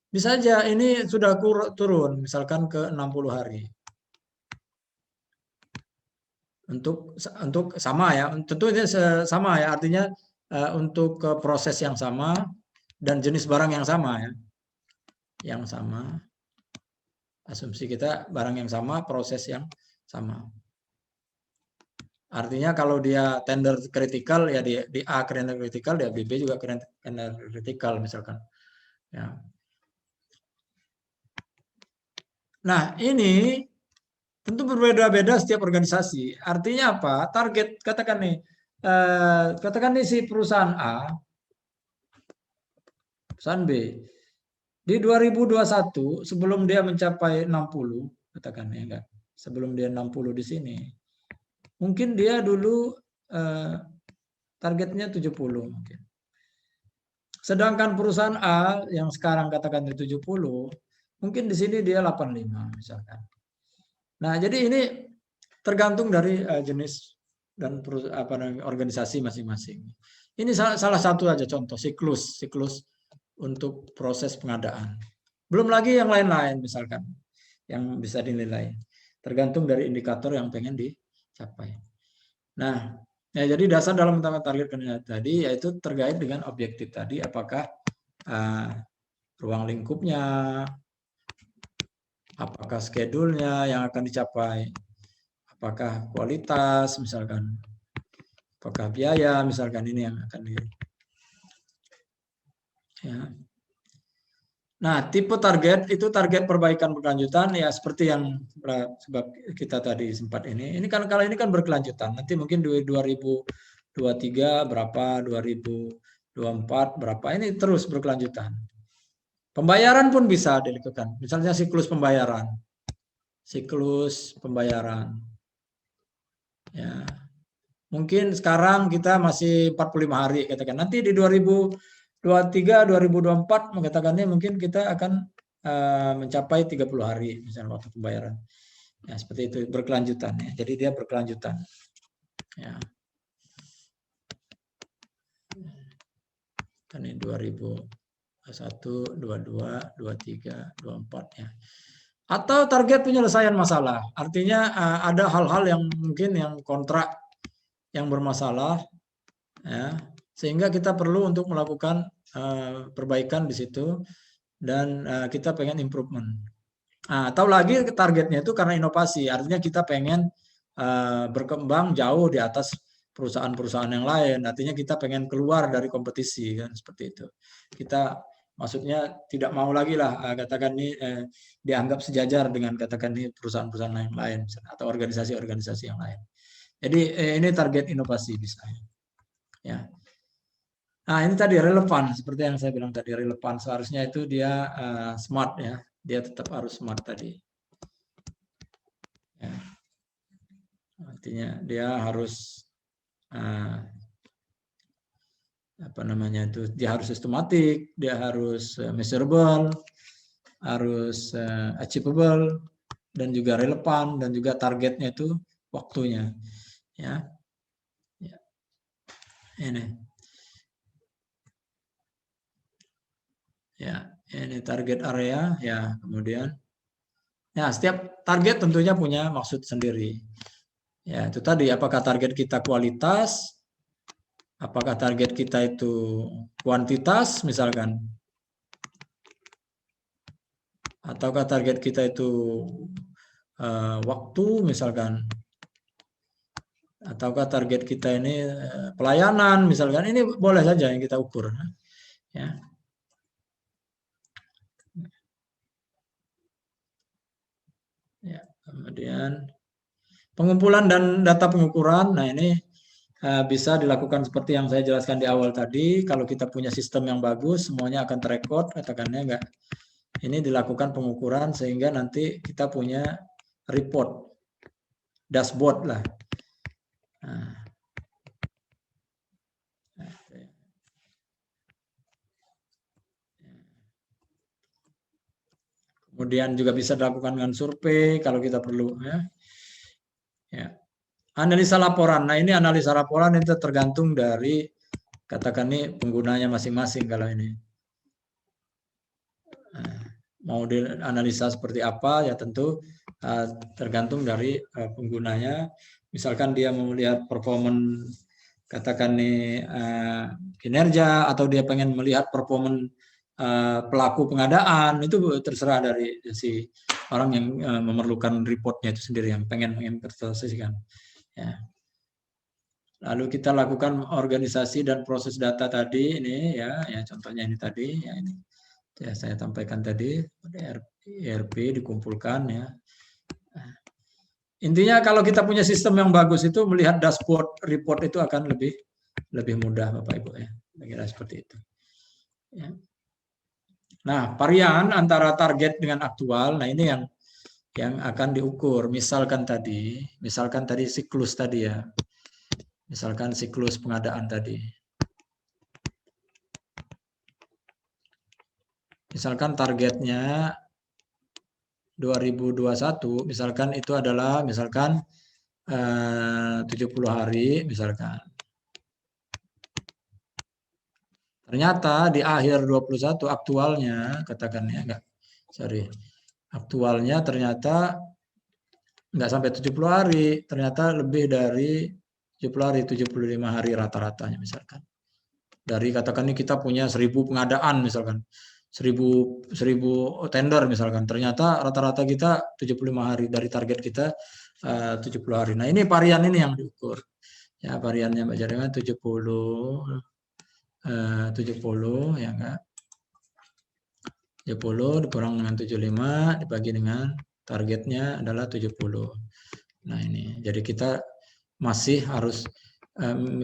bisa saja ini sudah turun, misalkan ke 60 hari. Untuk sama ya, tentu ini sama ya, artinya untuk proses yang sama dan jenis barang yang sama ya. Yang sama. Asumsi kita barang yang sama, proses yang sama. Artinya kalau dia tender kritikal ya di A tender kritikal, di B juga tender kritikal misalkan. Ya. Nah, ini tentu berbeda-beda setiap organisasi. Artinya apa? Target katakan nih si perusahaan A, perusahaan B. Di 2021 sebelum dia mencapai 60, katakan ya enggak. Sebelum dia 60 di sini. Mungkin dia dulu targetnya 70 mungkin. Sedangkan perusahaan A yang sekarang katakan di 70, mungkin di sini dia 85 misalkan. Nah, jadi ini tergantung dari jenis dan organisasi masing-masing. Ini salah satu aja contoh siklus untuk proses pengadaan. Belum lagi yang lain-lain misalkan yang bisa dinilai. Tergantung dari indikator yang pengen dicapai. Nah, ya, jadi dasar dalam menetapkan target kinerja tadi yaitu terkait dengan objektif tadi, apakah ruang lingkupnya, apakah schedule-nya yang akan dicapai, apakah kualitas misalkan, apakah biaya misalkan, ini yang akan ya. Nah, tipe target itu target perbaikan berkelanjutan ya seperti yang sebab kita tadi sempat ini. Ini kan kalau ini kan berkelanjutan. Nanti mungkin 2023 berapa, 2024 berapa. Ini terus berkelanjutan. Pembayaran pun bisa dilakukan. Misalnya siklus pembayaran. Siklus pembayaran. Ya. Mungkin sekarang kita masih 45 hari katakan. Nanti di 2023, 2024 mengatakannya mungkin kita akan mencapai 30 hari misalnya waktu pembayaran. Ya, seperti itu berkelanjutan ya. Jadi dia berkelanjutan. Ya. Ini 2021, 22, 23, 24 ya. Atau target penyelesaian masalah. Artinya ada hal-hal yang mungkin yang kontrak yang bermasalah ya, sehingga kita perlu untuk melakukan perbaikan di situ dan kita pengen improvement. Atau lagi targetnya itu karena inovasi, artinya kita pengen berkembang jauh di atas perusahaan-perusahaan yang lain, artinya kita pengen keluar dari kompetisi kan seperti itu. Kita maksudnya tidak mau lagi lah katakan ini dianggap sejajar dengan katakan ini perusahaan-perusahaan yang lain atau organisasi-organisasi yang lain. Jadi ini target inovasi bisa ya. Nah, ini tadi relevan seperti yang saya bilang tadi, relevan seharusnya itu dia smart ya. Dia tetap harus smart tadi. Ya. Artinya dia harus apa namanya itu, dia harus sistematik, dia harus measurable, harus achievable, dan juga relevan, dan juga targetnya itu waktunya. Ya. Ini. Ya, ini target area ya, kemudian ya setiap target tentunya punya maksud sendiri. Ya, itu tadi apakah target kita kualitas, apakah target kita itu kuantitas misalkan, ataukah target kita itu waktu misalkan, ataukah target kita ini pelayanan misalkan, ini boleh saja yang kita ukur ya. Ya, kemudian pengumpulan dan data pengukuran. Nah, ini bisa dilakukan seperti yang saya jelaskan di awal tadi. Kalau kita punya sistem yang bagus, semuanya akan terekod, katakannya enggak. Ini dilakukan pengukuran sehingga nanti kita punya report, dashboard lah. Nah. Kemudian juga bisa dilakukan dengan survei kalau kita perlu. Ya. Analisa laporan. Nah, ini analisa laporan itu tergantung dari katakan ini penggunanya masing-masing kalau ini. Mau dianalisa seperti apa ya tentu tergantung dari penggunanya. Misalkan dia mau lihat performan katakan nih kinerja, atau dia pengen melihat performan pelaku pengadaan, itu terserah dari si orang yang memerlukan reportnya itu sendiri, yang pengen menginvestasikan. Ya. Lalu kita lakukan organisasi dan proses data tadi ini ya contohnya ini tadi ya ini ya saya sampaikan tadi, ERP dikumpulkan ya. Intinya kalau kita punya sistem yang bagus itu melihat dashboard report itu akan lebih mudah Bapak Ibu ya. Kira seperti itu. Ya. Nah, varian antara target dengan aktual, nah ini yang akan diukur. Misalkan tadi siklus tadi ya. Misalkan siklus pengadaan tadi. Misalkan targetnya 2021, misalkan itu adalah misalkan 70 hari misalkan. Ternyata di akhir 21 aktualnya katakan ya enggak. Sorry. Aktualnya ternyata enggak sampai 70 hari, ternyata lebih dari 70 hari, 75 hari rata-ratanya misalkan. Dari katakan ini kita punya 1000 pengadaan misalkan. 1000 tender misalkan. Ternyata rata-rata kita 75 hari, dari target kita 70 hari. Nah, ini varian ini yang diukur. Ya, variannya Mbak Jaringan 70 ya enggak. 70 dikurang dengan 75 dibagi dengan targetnya adalah 70. Nah, ini. Jadi kita masih harus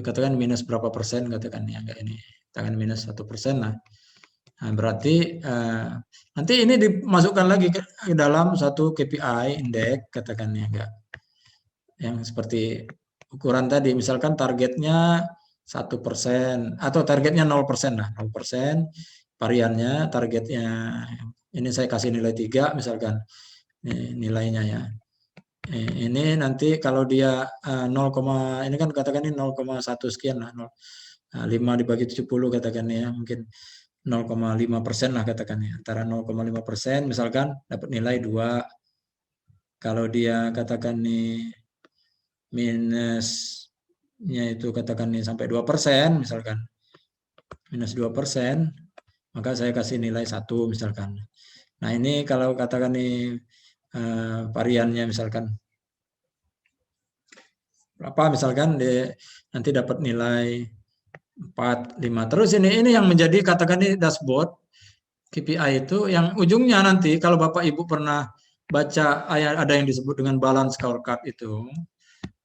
katakan minus berapa persen katakan ya enggak ini. Katakan minus 1% lah. Nah, berarti nanti ini dimasukkan lagi ke dalam satu KPI indeks katakan ya enggak. Yang seperti ukuran tadi, misalkan targetnya 1% atau targetnya 0% lah, 0%, variannya targetnya ini saya kasih nilai 3 misalkan nilainya ya. Ini nanti kalau dia 0, ini kan katakan ini 0,1 sekian lah, 5 dibagi 70 katakan ya, mungkin 0,5% lah katakan ya, antara 0,5% misalkan dapat nilai 2. Kalau dia katakan nih minusnya itu katakan nih sampai 2% misalkan, minus 2%, maka saya kasih nilai 1 misalkan. Nah, ini kalau katakan nih variannya misalkan berapa misalkan nanti dapat nilai 4, 5. Terus ini yang menjadi katakan ini dashboard KPI itu yang ujungnya nanti kalau Bapak Ibu pernah baca ada yang disebut dengan balance scorecard itu.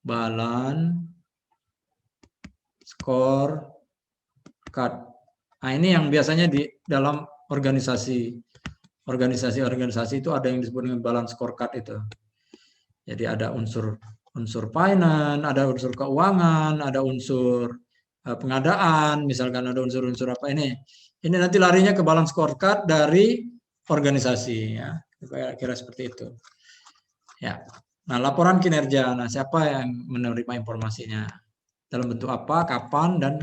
Balance scorecard. Nah, ini yang biasanya di dalam organisasi itu ada yang disebut dengan balance scorecard itu. Jadi ada unsur finance, ada unsur keuangan, ada unsur pengadaan, misalkan ada unsur-unsur apa ini. Ini nanti larinya ke balance scorecard dari organisasi ya. Kira-kira seperti itu. Ya. Nah, laporan kinerja. Nah, siapa yang menerima informasinya? Dalam bentuk apa, kapan, dan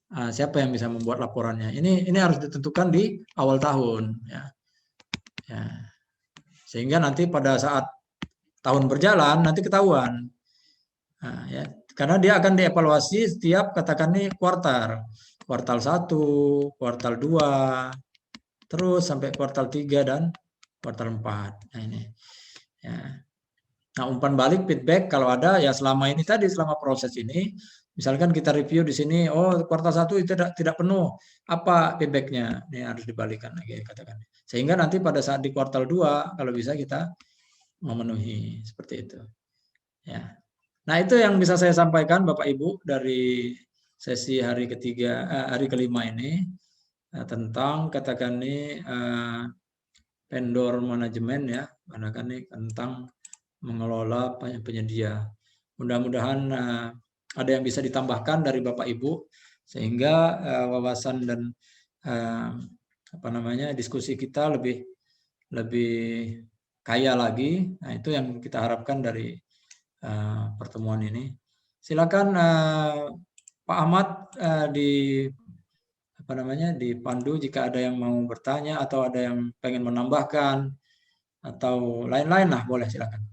siapa yang bisa membuat laporannya. Ini harus ditentukan di awal tahun, ya. Ya. Sehingga nanti pada saat tahun berjalan nanti ketahuan. Nah, ya. Karena dia akan dievaluasi setiap katakan nih kuartal 1, kuartal 2, terus sampai kuartal 3 dan kuartal 4. Nah, ini. Ya. Nah, umpan balik feedback kalau ada ya selama ini tadi, selama proses ini, misalkan kita review di sini, oh kuartal 1 itu tidak penuh, apa feedbacknya? Ini harus dibalikan lagi katakan. Sehingga nanti pada saat di kuartal 2 kalau bisa kita memenuhi seperti itu. Ya. Nah, itu yang bisa saya sampaikan Bapak Ibu dari sesi hari kelima ini tentang katakan ini vendor manajemen, ya, katakan ini tentang mengelola penyedia. Mudah-mudahan ada yang bisa ditambahkan dari Bapak Ibu sehingga wawasan dan diskusi kita lebih kaya lagi. Nah, itu yang kita harapkan dari pertemuan ini. Silakan Pak Ahmad dipandu jika ada yang mau bertanya atau ada yang pengen menambahkan atau lain-lain lah, boleh silakan.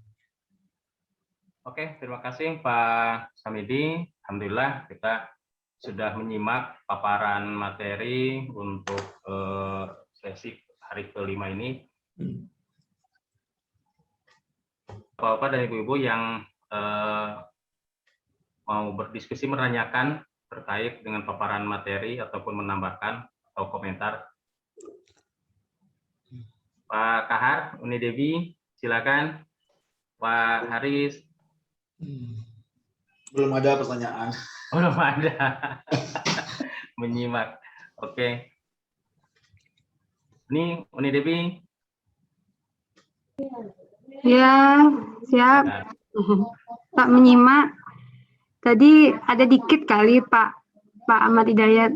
Oke, terima kasih Pak Samidi. Alhamdulillah kita sudah menyimak paparan materi untuk sesi hari kelima ini. Bapak dan Ibu-Ibu yang mau berdiskusi, menanyakan terkait dengan paparan materi ataupun menambahkan atau komentar. Pak Kahar, Uni Debi, silakan. Pak Haris. Belum ada pertanyaan. Belum ada. Menyimak. Oke. Ini Uni Debi. Ya, siap. Pak menyimak. Tadi ada dikit kali Pak Ahmad Hidayat.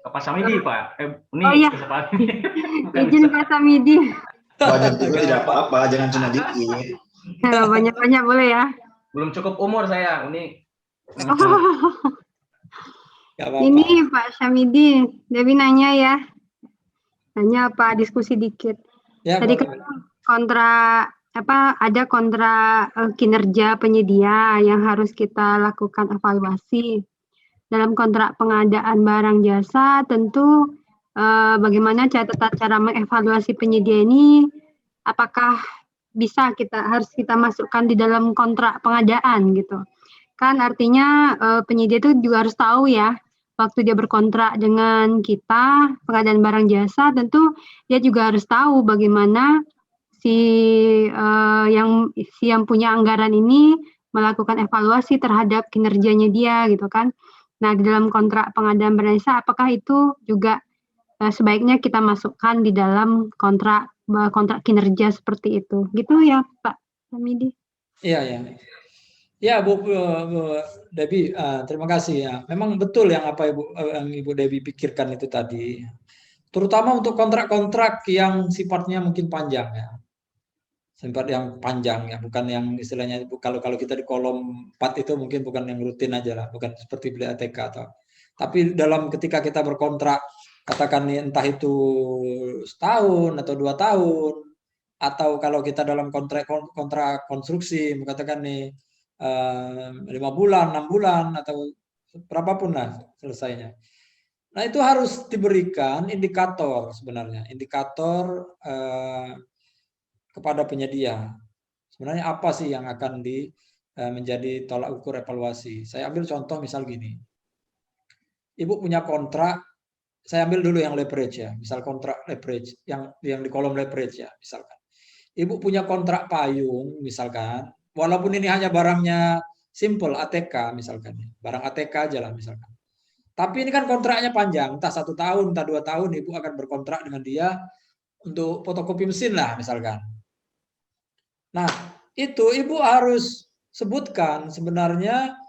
Pak Samidi, Pak. Ini oh iya. Izin Pak Samidi. Banyak juga tidak apa-apa, jangan cuma dikit. Kalau banyak-banyak boleh ya. Belum cukup umur saya, Uni. Ini Pak Samidi, Dewi nanya ya. Nanya apa, diskusi dikit. Ya, tadi kan ada kontrak kinerja penyedia yang harus kita lakukan evaluasi. Dalam kontrak pengadaan barang jasa, tentu bagaimana cara mengevaluasi penyedia ini, apakah harus kita masukkan di dalam kontrak pengadaan gitu. Kan artinya penyedia itu juga harus tahu ya, waktu dia berkontrak dengan kita, pengadaan barang jasa, tentu dia juga harus tahu bagaimana yang punya anggaran ini melakukan evaluasi terhadap kinerjanya dia gitu kan. Nah, di dalam kontrak pengadaan barang jasa, apakah itu juga sebaiknya kita masukkan di dalam kontrak kinerja seperti itu, gitu ya Pak Samidi? Iya, ya. Ya, Bu Debi, terima kasih ya. Memang betul yang Ibu Debi pikirkan itu tadi, terutama untuk kontrak-kontrak yang sifatnya mungkin panjang ya, sifat yang panjang ya, bukan yang istilahnya kalau kita di kolom 4 itu mungkin bukan yang rutin aja lah, bukan seperti beli ATK tapi ketika kita berkontrak, katakan entah itu setahun atau 2 tahun, atau kalau kita dalam kontrak konstruksi, katakan 5 bulan, 6 bulan, atau berapapun lah selesainya. Nah, itu harus diberikan indikator sebenarnya, indikator kepada penyedia. Sebenarnya apa sih yang akan menjadi tolak ukur evaluasi? Saya ambil contoh misal gini. Ibu punya kontrak, saya ambil dulu yang leverage ya, misal kontrak leverage yang di kolom leverage ya, misalkan. Ibu punya kontrak payung misalkan, walaupun ini hanya barangnya simple ATK misalkan, barang ATK aja lah misalkan. Tapi ini kan kontraknya panjang, entah 1 tahun, entah 2 tahun, Ibu akan berkontrak dengan dia untuk fotokopi mesin lah misalkan. Nah, itu Ibu harus sebutkan sebenarnya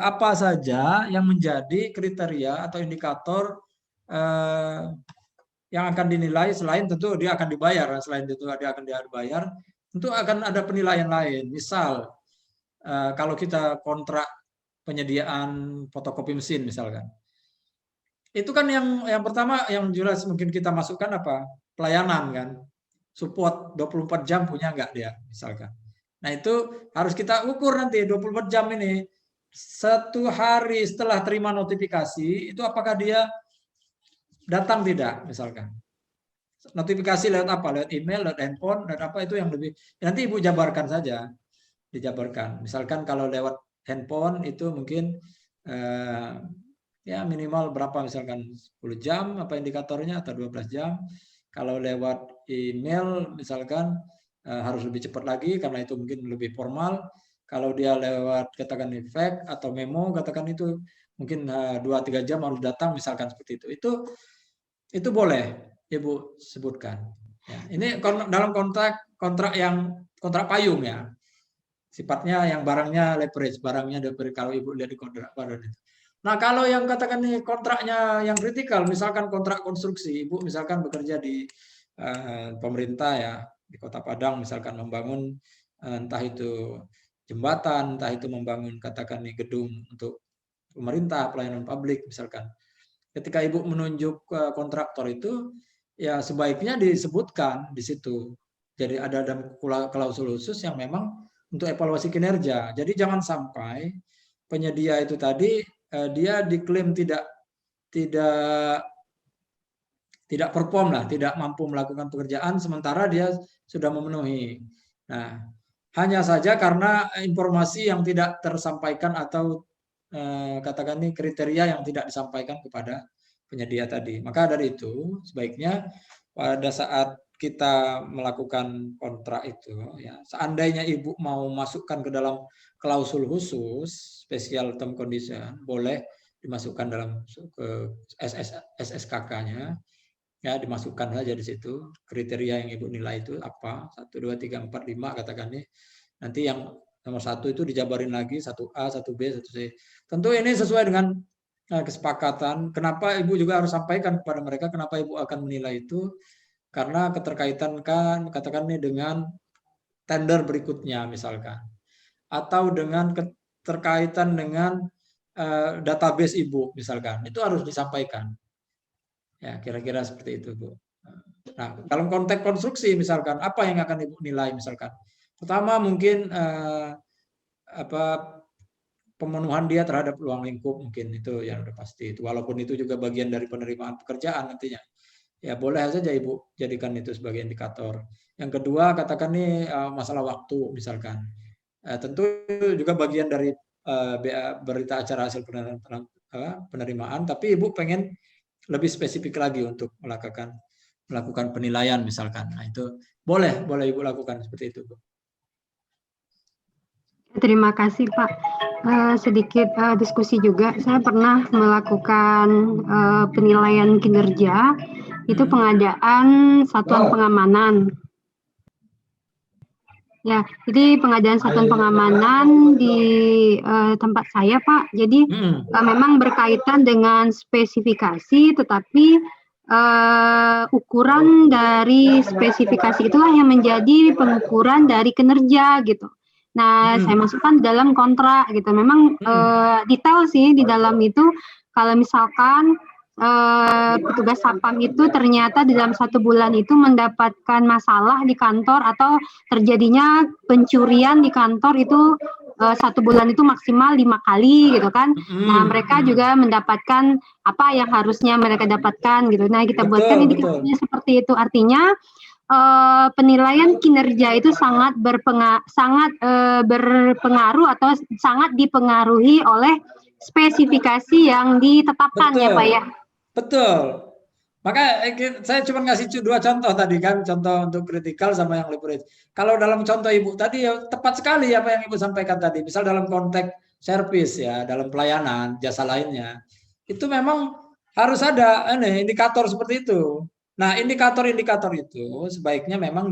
apa saja yang menjadi kriteria atau indikator yang akan dinilai, selain tentu dia akan dibayar, selain itu dia akan dibayar, tentu akan ada penilaian lain. Misal kalau kita kontrak penyediaan fotokopi mesin misalkan, Itu kan yang pertama yang jelas mungkin kita masukkan apa? Pelayanan kan. Support 24 jam punya nggak dia misalkan. Nah itu harus kita ukur nanti 24 jam ini. 1 hari setelah terima notifikasi itu apakah dia datang tidak misalkan. Notifikasi lewat apa? Lewat email, lewat handphone, lewat apa itu yang lebih. Nanti Ibu jabarkan saja. Dijabarkan. Misalkan kalau lewat handphone itu mungkin ya minimal berapa misalkan 10 jam apa indikatornya atau 12 jam. Kalau lewat email misalkan harus lebih cepat lagi karena itu mungkin lebih formal. Kalau dia lewat katakan fax atau memo katakan itu mungkin 2-3 jam harus datang misalkan seperti itu. Itu boleh Ibu sebutkan. Ya, ini dalam kontrak yang kontrak payung ya. Sifatnya yang barangnya leverage, barangnya leverage kalau Ibu lihat di kontrak badan itu. Nah, kalau yang katakan nih kontraknya yang kritikal, misalkan kontrak konstruksi, Ibu misalkan bekerja di pemerintah ya, di Kota Padang misalkan membangun entah itu jembatan, entah itu membangun katakan nih gedung untuk pemerintah, pelayanan publik misalkan. Ketika Ibu menunjuk kontraktor itu, ya sebaiknya disebutkan di situ. Jadi ada klausul khusus yang memang untuk evaluasi kinerja. Jadi jangan sampai penyedia itu tadi dia diklaim tidak perform lah, tidak mampu melakukan pekerjaan sementara dia sudah memenuhi. Nah, hanya saja karena informasi yang tidak tersampaikan atau katakan ini kriteria yang tidak disampaikan kepada penyedia tadi. Maka dari itu sebaiknya pada saat kita melakukan kontrak itu ya, seandainya Ibu mau masukkan ke dalam klausul khusus special term condition boleh dimasukkan dalam ke SSKK-nya ya, dimasukkan saja di situ kriteria yang Ibu nilai itu apa 1 2 3 4 5 katakan nih. Nanti yang nomor 1 itu dijabarin lagi 1A, 1B, 1C. Tentu ini sesuai dengan kesepakatan. Kenapa Ibu juga harus sampaikan kepada mereka kenapa Ibu akan menilai itu? Karena keterkaitan kan katakan nih dengan tender berikutnya misalkan. Atau dengan keterkaitan dengan database Ibu misalkan. Itu harus disampaikan. Ya, kira-kira seperti itu, Bu. Nah, dalam konteks konstruksi misalkan apa yang akan Ibu nilai misalkan? Pertama mungkin pemenuhan dia terhadap ruang lingkup mungkin itu yang udah pasti itu. Walaupun itu juga bagian dari penerimaan pekerjaan nantinya. Ya boleh saja Ibu jadikan itu sebagai indikator. Yang kedua katakan nih masalah waktu misalkan. Tentu juga bagian dari berita acara hasil penerimaan, tapi Ibu pengen lebih spesifik lagi untuk melakukan penilaian misalkan. Nah itu boleh Ibu lakukan seperti itu, Bu. Terima kasih Pak. Sedikit diskusi juga, saya pernah melakukan penilaian kinerja, itu pengadaan satuan pengamanan. Ya, jadi pengadaan satuan pengamanan di tempat saya Pak, jadi memang berkaitan dengan spesifikasi, tetapi ukuran dari spesifikasi itulah yang menjadi pengukuran dari kinerja gitu. Nah, saya masukkan dalam kontrak gitu. Memang detail sih di dalam itu. Kalau misalkan petugas satpam itu ternyata di dalam 1 bulan itu mendapatkan masalah di kantor atau terjadinya pencurian di kantor itu 1 bulan itu maksimal 5 kali gitu kan. Nah, mereka juga mendapatkan apa yang harusnya mereka dapatkan gitu. Nah, kita buatkan indikatornya seperti itu. Artinya penilaian kinerja itu sangat berpengaruh atau sangat dipengaruhi oleh spesifikasi yang ditetapkan ya Pak ya. Betul. Maka saya cuma ngasih 2 contoh tadi kan, contoh untuk kritikal sama yang leverage. Kalau dalam contoh Ibu tadi ya tepat sekali apa yang Ibu sampaikan tadi. Misal dalam konteks service ya, dalam pelayanan, jasa lainnya. Itu memang harus ada indikator seperti itu. Nah, indikator-indikator itu sebaiknya memang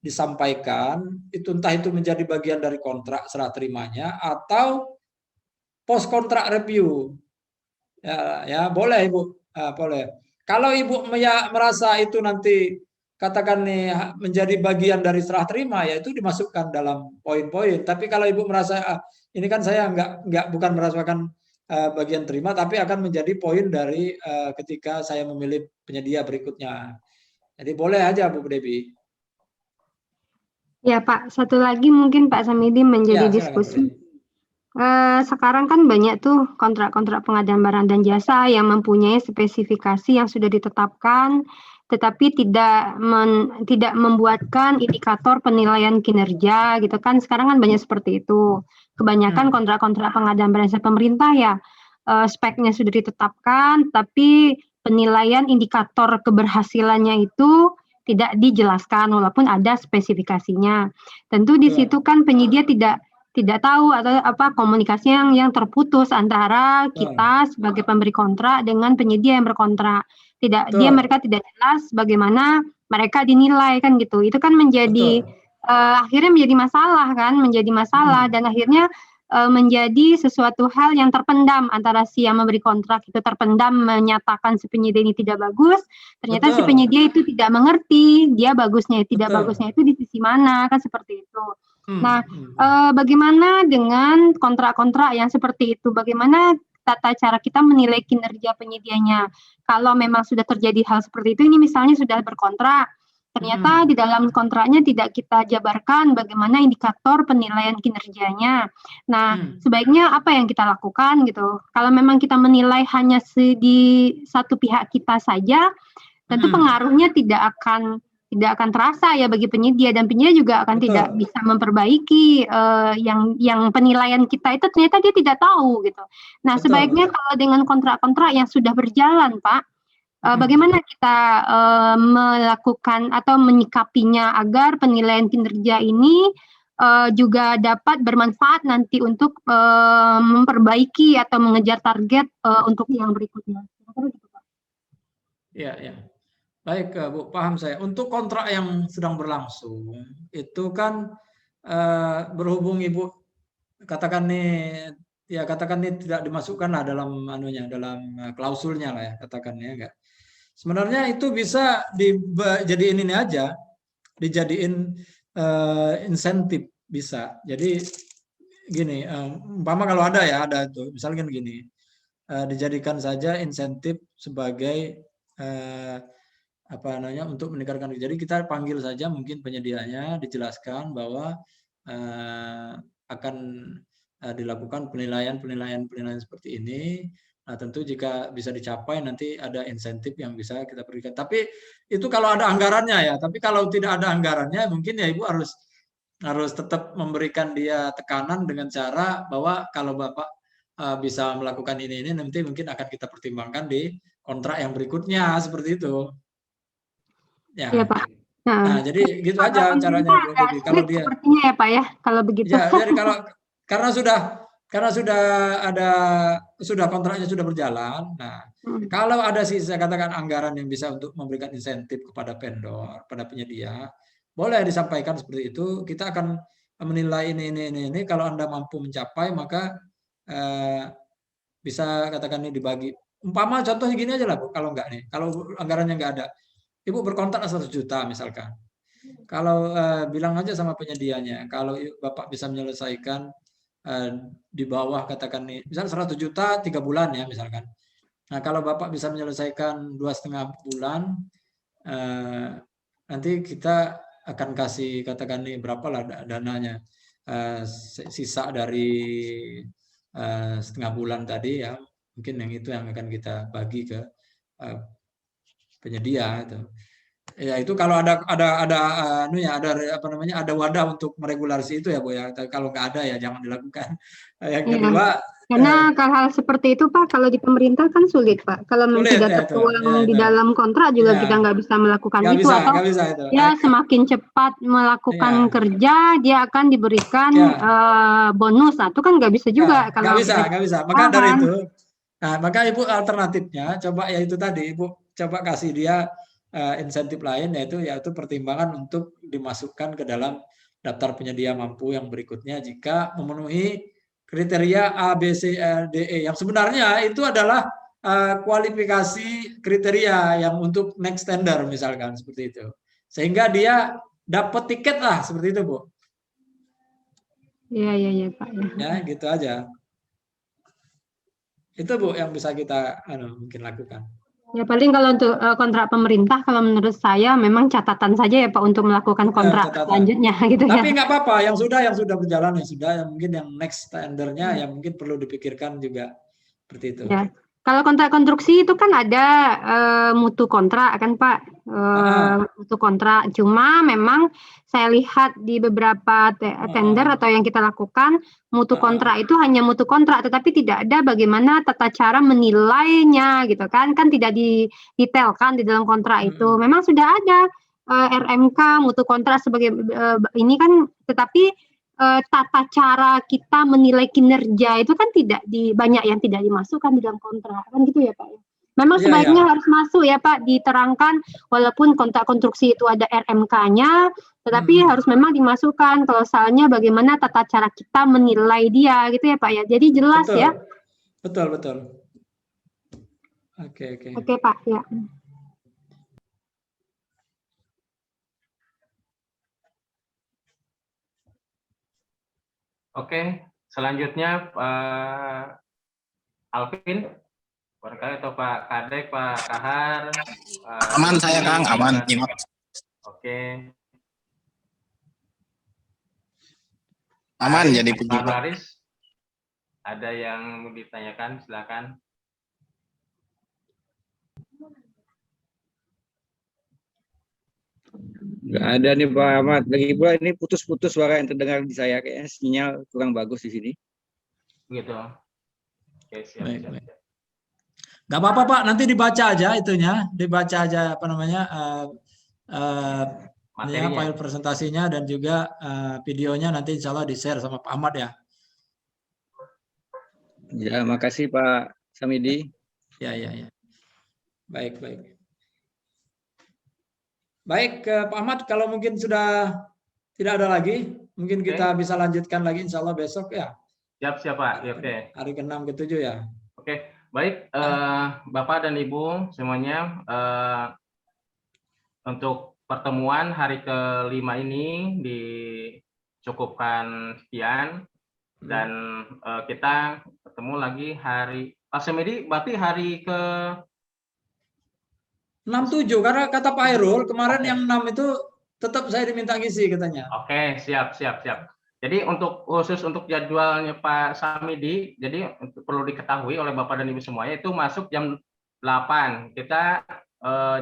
disampaikan, itu entah itu menjadi bagian dari kontrak serah terimanya atau post kontrak review. Ya boleh Ibu, boleh. Kalau Ibu merasa itu nanti katakan nih menjadi bagian dari serah terima ya itu dimasukkan dalam poin-poin. Tapi kalau Ibu merasa ini kan saya bukan merasakan bagian terima, tapi akan menjadi poin dari ketika saya memilih penyedia berikutnya. Jadi boleh aja Bu Debi. Ya Pak, satu lagi mungkin Pak Samidi menjadi Ya, silakan, diskusi. boleh. Sekarang kan banyak tuh kontrak-kontrak pengadaan barang dan jasa yang mempunyai spesifikasi yang sudah ditetapkan, tetapi tidak membuatkan indikator penilaian kinerja gitu kan. Sekarang kan banyak seperti itu. Kebanyakan kontrak-kontrak pengadaan barang jasa pemerintah ya speknya sudah ditetapkan, tapi penilaian indikator keberhasilannya itu tidak dijelaskan walaupun ada spesifikasinya. Tentu di situ kan penyedia tidak tahu atau apa komunikasi yang terputus antara kita sebagai pemberi kontrak dengan penyedia yang berkontrak. Mereka tidak jelas bagaimana mereka dinilai kan gitu. Itu kan menjadi akhirnya menjadi masalah dan akhirnya menjadi sesuatu hal yang terpendam antara si yang memberi kontrak itu terpendam menyatakan si penyedia ini tidak bagus, ternyata si penyedia itu tidak mengerti dia bagusnya bagusnya itu di sisi mana kan seperti itu. Nah, bagaimana dengan kontrak-kontrak yang seperti itu? Bagaimana tata cara kita menilai kinerja penyedianya? Kalau memang sudah terjadi hal seperti itu, ini misalnya sudah berkontrak, ternyata di dalam kontraknya tidak kita jabarkan bagaimana indikator penilaian kinerjanya. Nah, sebaiknya apa yang kita lakukan gitu? Kalau memang kita menilai hanya di satu pihak kita saja, tentu pengaruhnya tidak akan terasa ya bagi penyedia dan penyedia juga akan tidak bisa memperbaiki yang penilaian kita itu ternyata dia tidak tahu gitu. Nah, sebaiknya kalau dengan kontrak-kontrak yang sudah berjalan, Pak, bagaimana kita melakukan atau menyikapinya agar penilaian kinerja ini juga dapat bermanfaat nanti untuk memperbaiki atau mengejar target untuk yang berikutnya. Ya, ya. Baik, Bu, paham saya. Untuk kontrak yang sedang berlangsung, itu kan berhubung Ibu katakan nih tidak dimasukkan lah dalam dalam klausulnya lah ya, katakan ya enggak. Sebenarnya itu bisa dijadiin ini aja, dijadiin insentif bisa. Jadi gini, umpama kalau ada itu, misalnya gini, dijadikan saja insentif sebagai untuk meningkatkan. Jadi kita panggil saja mungkin penyedianya, dijelaskan bahwa akan dilakukan penilaian seperti ini. Nah, tentu jika bisa dicapai nanti ada insentif yang bisa kita berikan. Tapi itu kalau ada anggarannya ya. Tapi kalau tidak ada anggarannya mungkin ya Ibu harus tetap memberikan dia tekanan dengan cara bahwa kalau Bapak bisa melakukan ini nanti mungkin akan kita pertimbangkan di kontrak yang berikutnya seperti itu. Ya, Pak. Nah, jadi gitu aja caranya. Kalau dia sepertinya ya Pak ya, kalau begitu. Ya, jadi karena sudah kontraknya sudah berjalan. Nah, kalau ada saya katakan anggaran yang bisa untuk memberikan insentif kepada vendor, pada penyedia, boleh disampaikan seperti itu. Kita akan menilai ini. Kalau Anda mampu mencapai, maka bisa katakan ini dibagi. Umpama contohnya gini aja lah, Bu. Kalau enggak nih, kalau anggarannya enggak ada, Ibu berkontrak 100 juta misalkan. Kalau bilang aja sama penyedianya, kalau Bapak bisa menyelesaikan di bawah katakan nih, misal 100 juta 3 bulan ya misalkan. Nah, kalau Bapak bisa menyelesaikan 2,5 bulan, nanti kita akan kasih katakan nih berapalah dananya, sisa dari setengah bulan tadi ya, mungkin yang itu yang akan kita bagi ke penyedia itu. Ya itu kalau ada wadah untuk meregulasi itu ya Bu ya. Kalau nggak ada ya jangan dilakukan. Yang kedua, karena hal-hal seperti itu Pak kalau di pemerintah kan sulit Pak. Kalau memang tidak tertuang di dalam kontrak juga kita nggak bisa melakukan itu atau ya semakin cepat melakukan kerja dia akan diberikan bonus. Nah, itu kan nggak bisa juga kalau nggak bisa. Maka dari itu, maka Ibu alternatifnya coba ya itu tadi Ibu coba kasih dia insentif lain yaitu pertimbangan untuk dimasukkan ke dalam daftar penyedia mampu yang berikutnya jika memenuhi kriteria A, B, C, D, E yang sebenarnya itu adalah kualifikasi kriteria yang untuk next tender misalkan seperti itu sehingga dia dapat tiket lah seperti itu Bu. Iya Pak. Ya gitu aja. Itu Bu yang bisa kita mungkin lakukan. Ya paling kalau untuk kontrak pemerintah, kalau menurut saya memang catatan saja ya Pak untuk melakukan kontrak Catatan. selanjutnya gitu ya. Tapi nggak apa-apa, yang sudah berjalan ya sudah, yang mungkin yang next tendernya yang mungkin perlu dipikirkan juga seperti itu. Ya. Kalau kontrak konstruksi itu kan ada mutu kontrak kan Pak, mutu kontrak. Cuma memang saya lihat di beberapa tender atau yang kita lakukan, mutu kontrak itu hanya mutu kontrak, tetapi tidak ada bagaimana tata cara menilainya gitu kan tidak didetailkan di dalam kontrak itu. Memang sudah ada RMK mutu kontrak sebagai ini kan, tetapi tata cara kita menilai kinerja itu kan banyak yang tidak dimasukkan di dalam kontrak kan gitu ya Pak. Memang sebaiknya harus masuk ya Pak, diterangkan walaupun kontrak konstruksi itu ada RMK-nya, tetapi harus memang dimasukkan kalau soalnya bagaimana tata cara kita menilai dia gitu ya Pak ya. Jadi jelas betul. ya. Betul. Oke. Oke Pak ya. Oke, selanjutnya Pak Alvin, barangkali atau Pak Kadek, Pak Kahar. Aman saya Kang, aman. Oke. Aman jadi Pak Baris, ada yang mau ditanyakan, silakan. Nggak ada nih Pak Ahmad. Lagi pula ini putus-putus suara yang terdengar di saya, kayaknya sinyal kurang bagus di sini. Begitu. Oke, siap. Nggak apa-apa Pak, nanti dibaca aja itunya, dibaca aja file presentasinya dan juga videonya nanti insya Allah di-share sama Pak Ahmad ya. Ya, makasih Pak Samidi. Ya. Baik. Baik, Pak Ahmad, kalau mungkin sudah tidak ada lagi, mungkin kita bisa lanjutkan lagi insya Allah besok ya. Siap Pak, oke. Hari ke-6 ke-7 ya. Oke, baik Bapak dan Ibu semuanya, untuk pertemuan hari ke-5 ini dicukupkan sekian, dan kita ketemu lagi hari Pak Samidi, berarti hari ke 6-7 karena kata Pak Hairul kemarin yang 6 itu tetap saya diminta ngisi katanya. Oke, siap. Jadi khusus untuk jadwalnya Pak Samidi, jadi perlu diketahui oleh Bapak dan Ibu semuanya itu masuk jam 8. Kita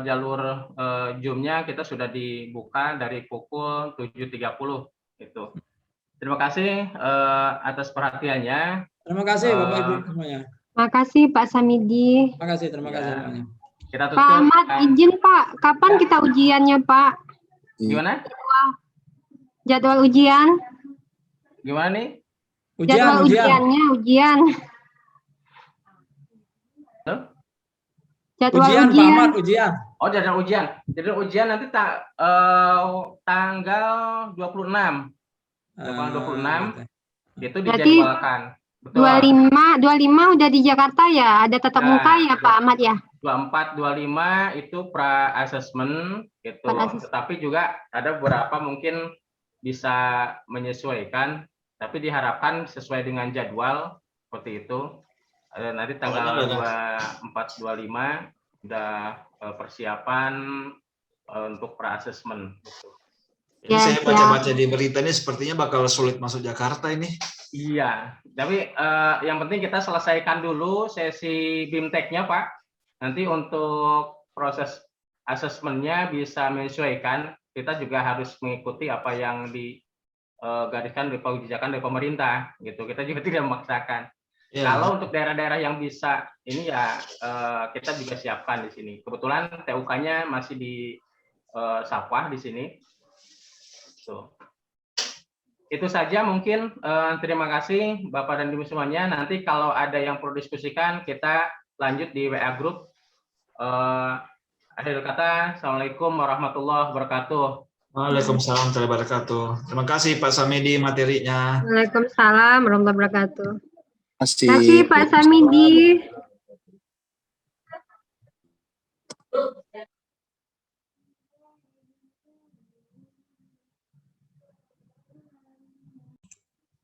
jalur Zoom-nya kita sudah dibuka dari pukul 7.30 gitu. Terima kasih atas perhatiannya. Terima kasih Bapak Ibu semuanya. Terima kasih Pak Samidi. Terima kasih semuanya. Kita tutup. Pak Ahmad, izin Pak, kapan kita ujiannya Pak? Gimana? Jadwal ujian? Gimana nih? Jadwal ujiannya, ujian. Jadwal ujian. Pak Ahmad, ujian. Oh, jadwal ujian. Jadwal ujian nanti tanggal 26. Tanggal 26 itu dijadwalkan. Betul. 25 udah di Jakarta ya, ada tatap muka ya Pak Ahmad ya. 24, 25 itu pra assessment gitu. Tetapi juga ada beberapa mungkin bisa menyesuaikan, tapi diharapkan sesuai dengan jadwal seperti itu. Nanti tanggal 24, 25 udah persiapan untuk pra assessment. Ini saya baca-baca di berita ini sepertinya bakal sulit masuk Jakarta ini. Iya, tapi yang penting kita selesaikan dulu sesi BIMTEK-nya Pak. Nanti untuk proses asesmennya bisa menyesuaikan, kita juga harus mengikuti apa yang digariskan dari kebijakan dari pemerintah, gitu. Kita juga tidak memaksakan. Ya. Kalau untuk daerah-daerah yang bisa, ini ya kita juga siapkan di sini. Kebetulan TUK-nya masih di Sawah di sini. So. Itu saja mungkin. Terima kasih Bapak dan Ibu semuanya. Nanti kalau ada yang perlu diskusikan, kita lanjut di WA Group. Akhir kata, Assalamualaikum warahmatullahi wabarakatuh. Waalaikumsalam warahmatullahi wabarakatuh. Terima kasih Pak Samidi materinya. Waalaikumsalam warahmatullahi wabarakatuh. Terima kasih Pak Samidi.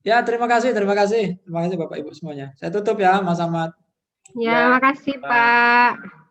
Ya, terima kasih Bapak Ibu semuanya. Saya tutup ya, Mas Ahmad. Ya, makasih Pak.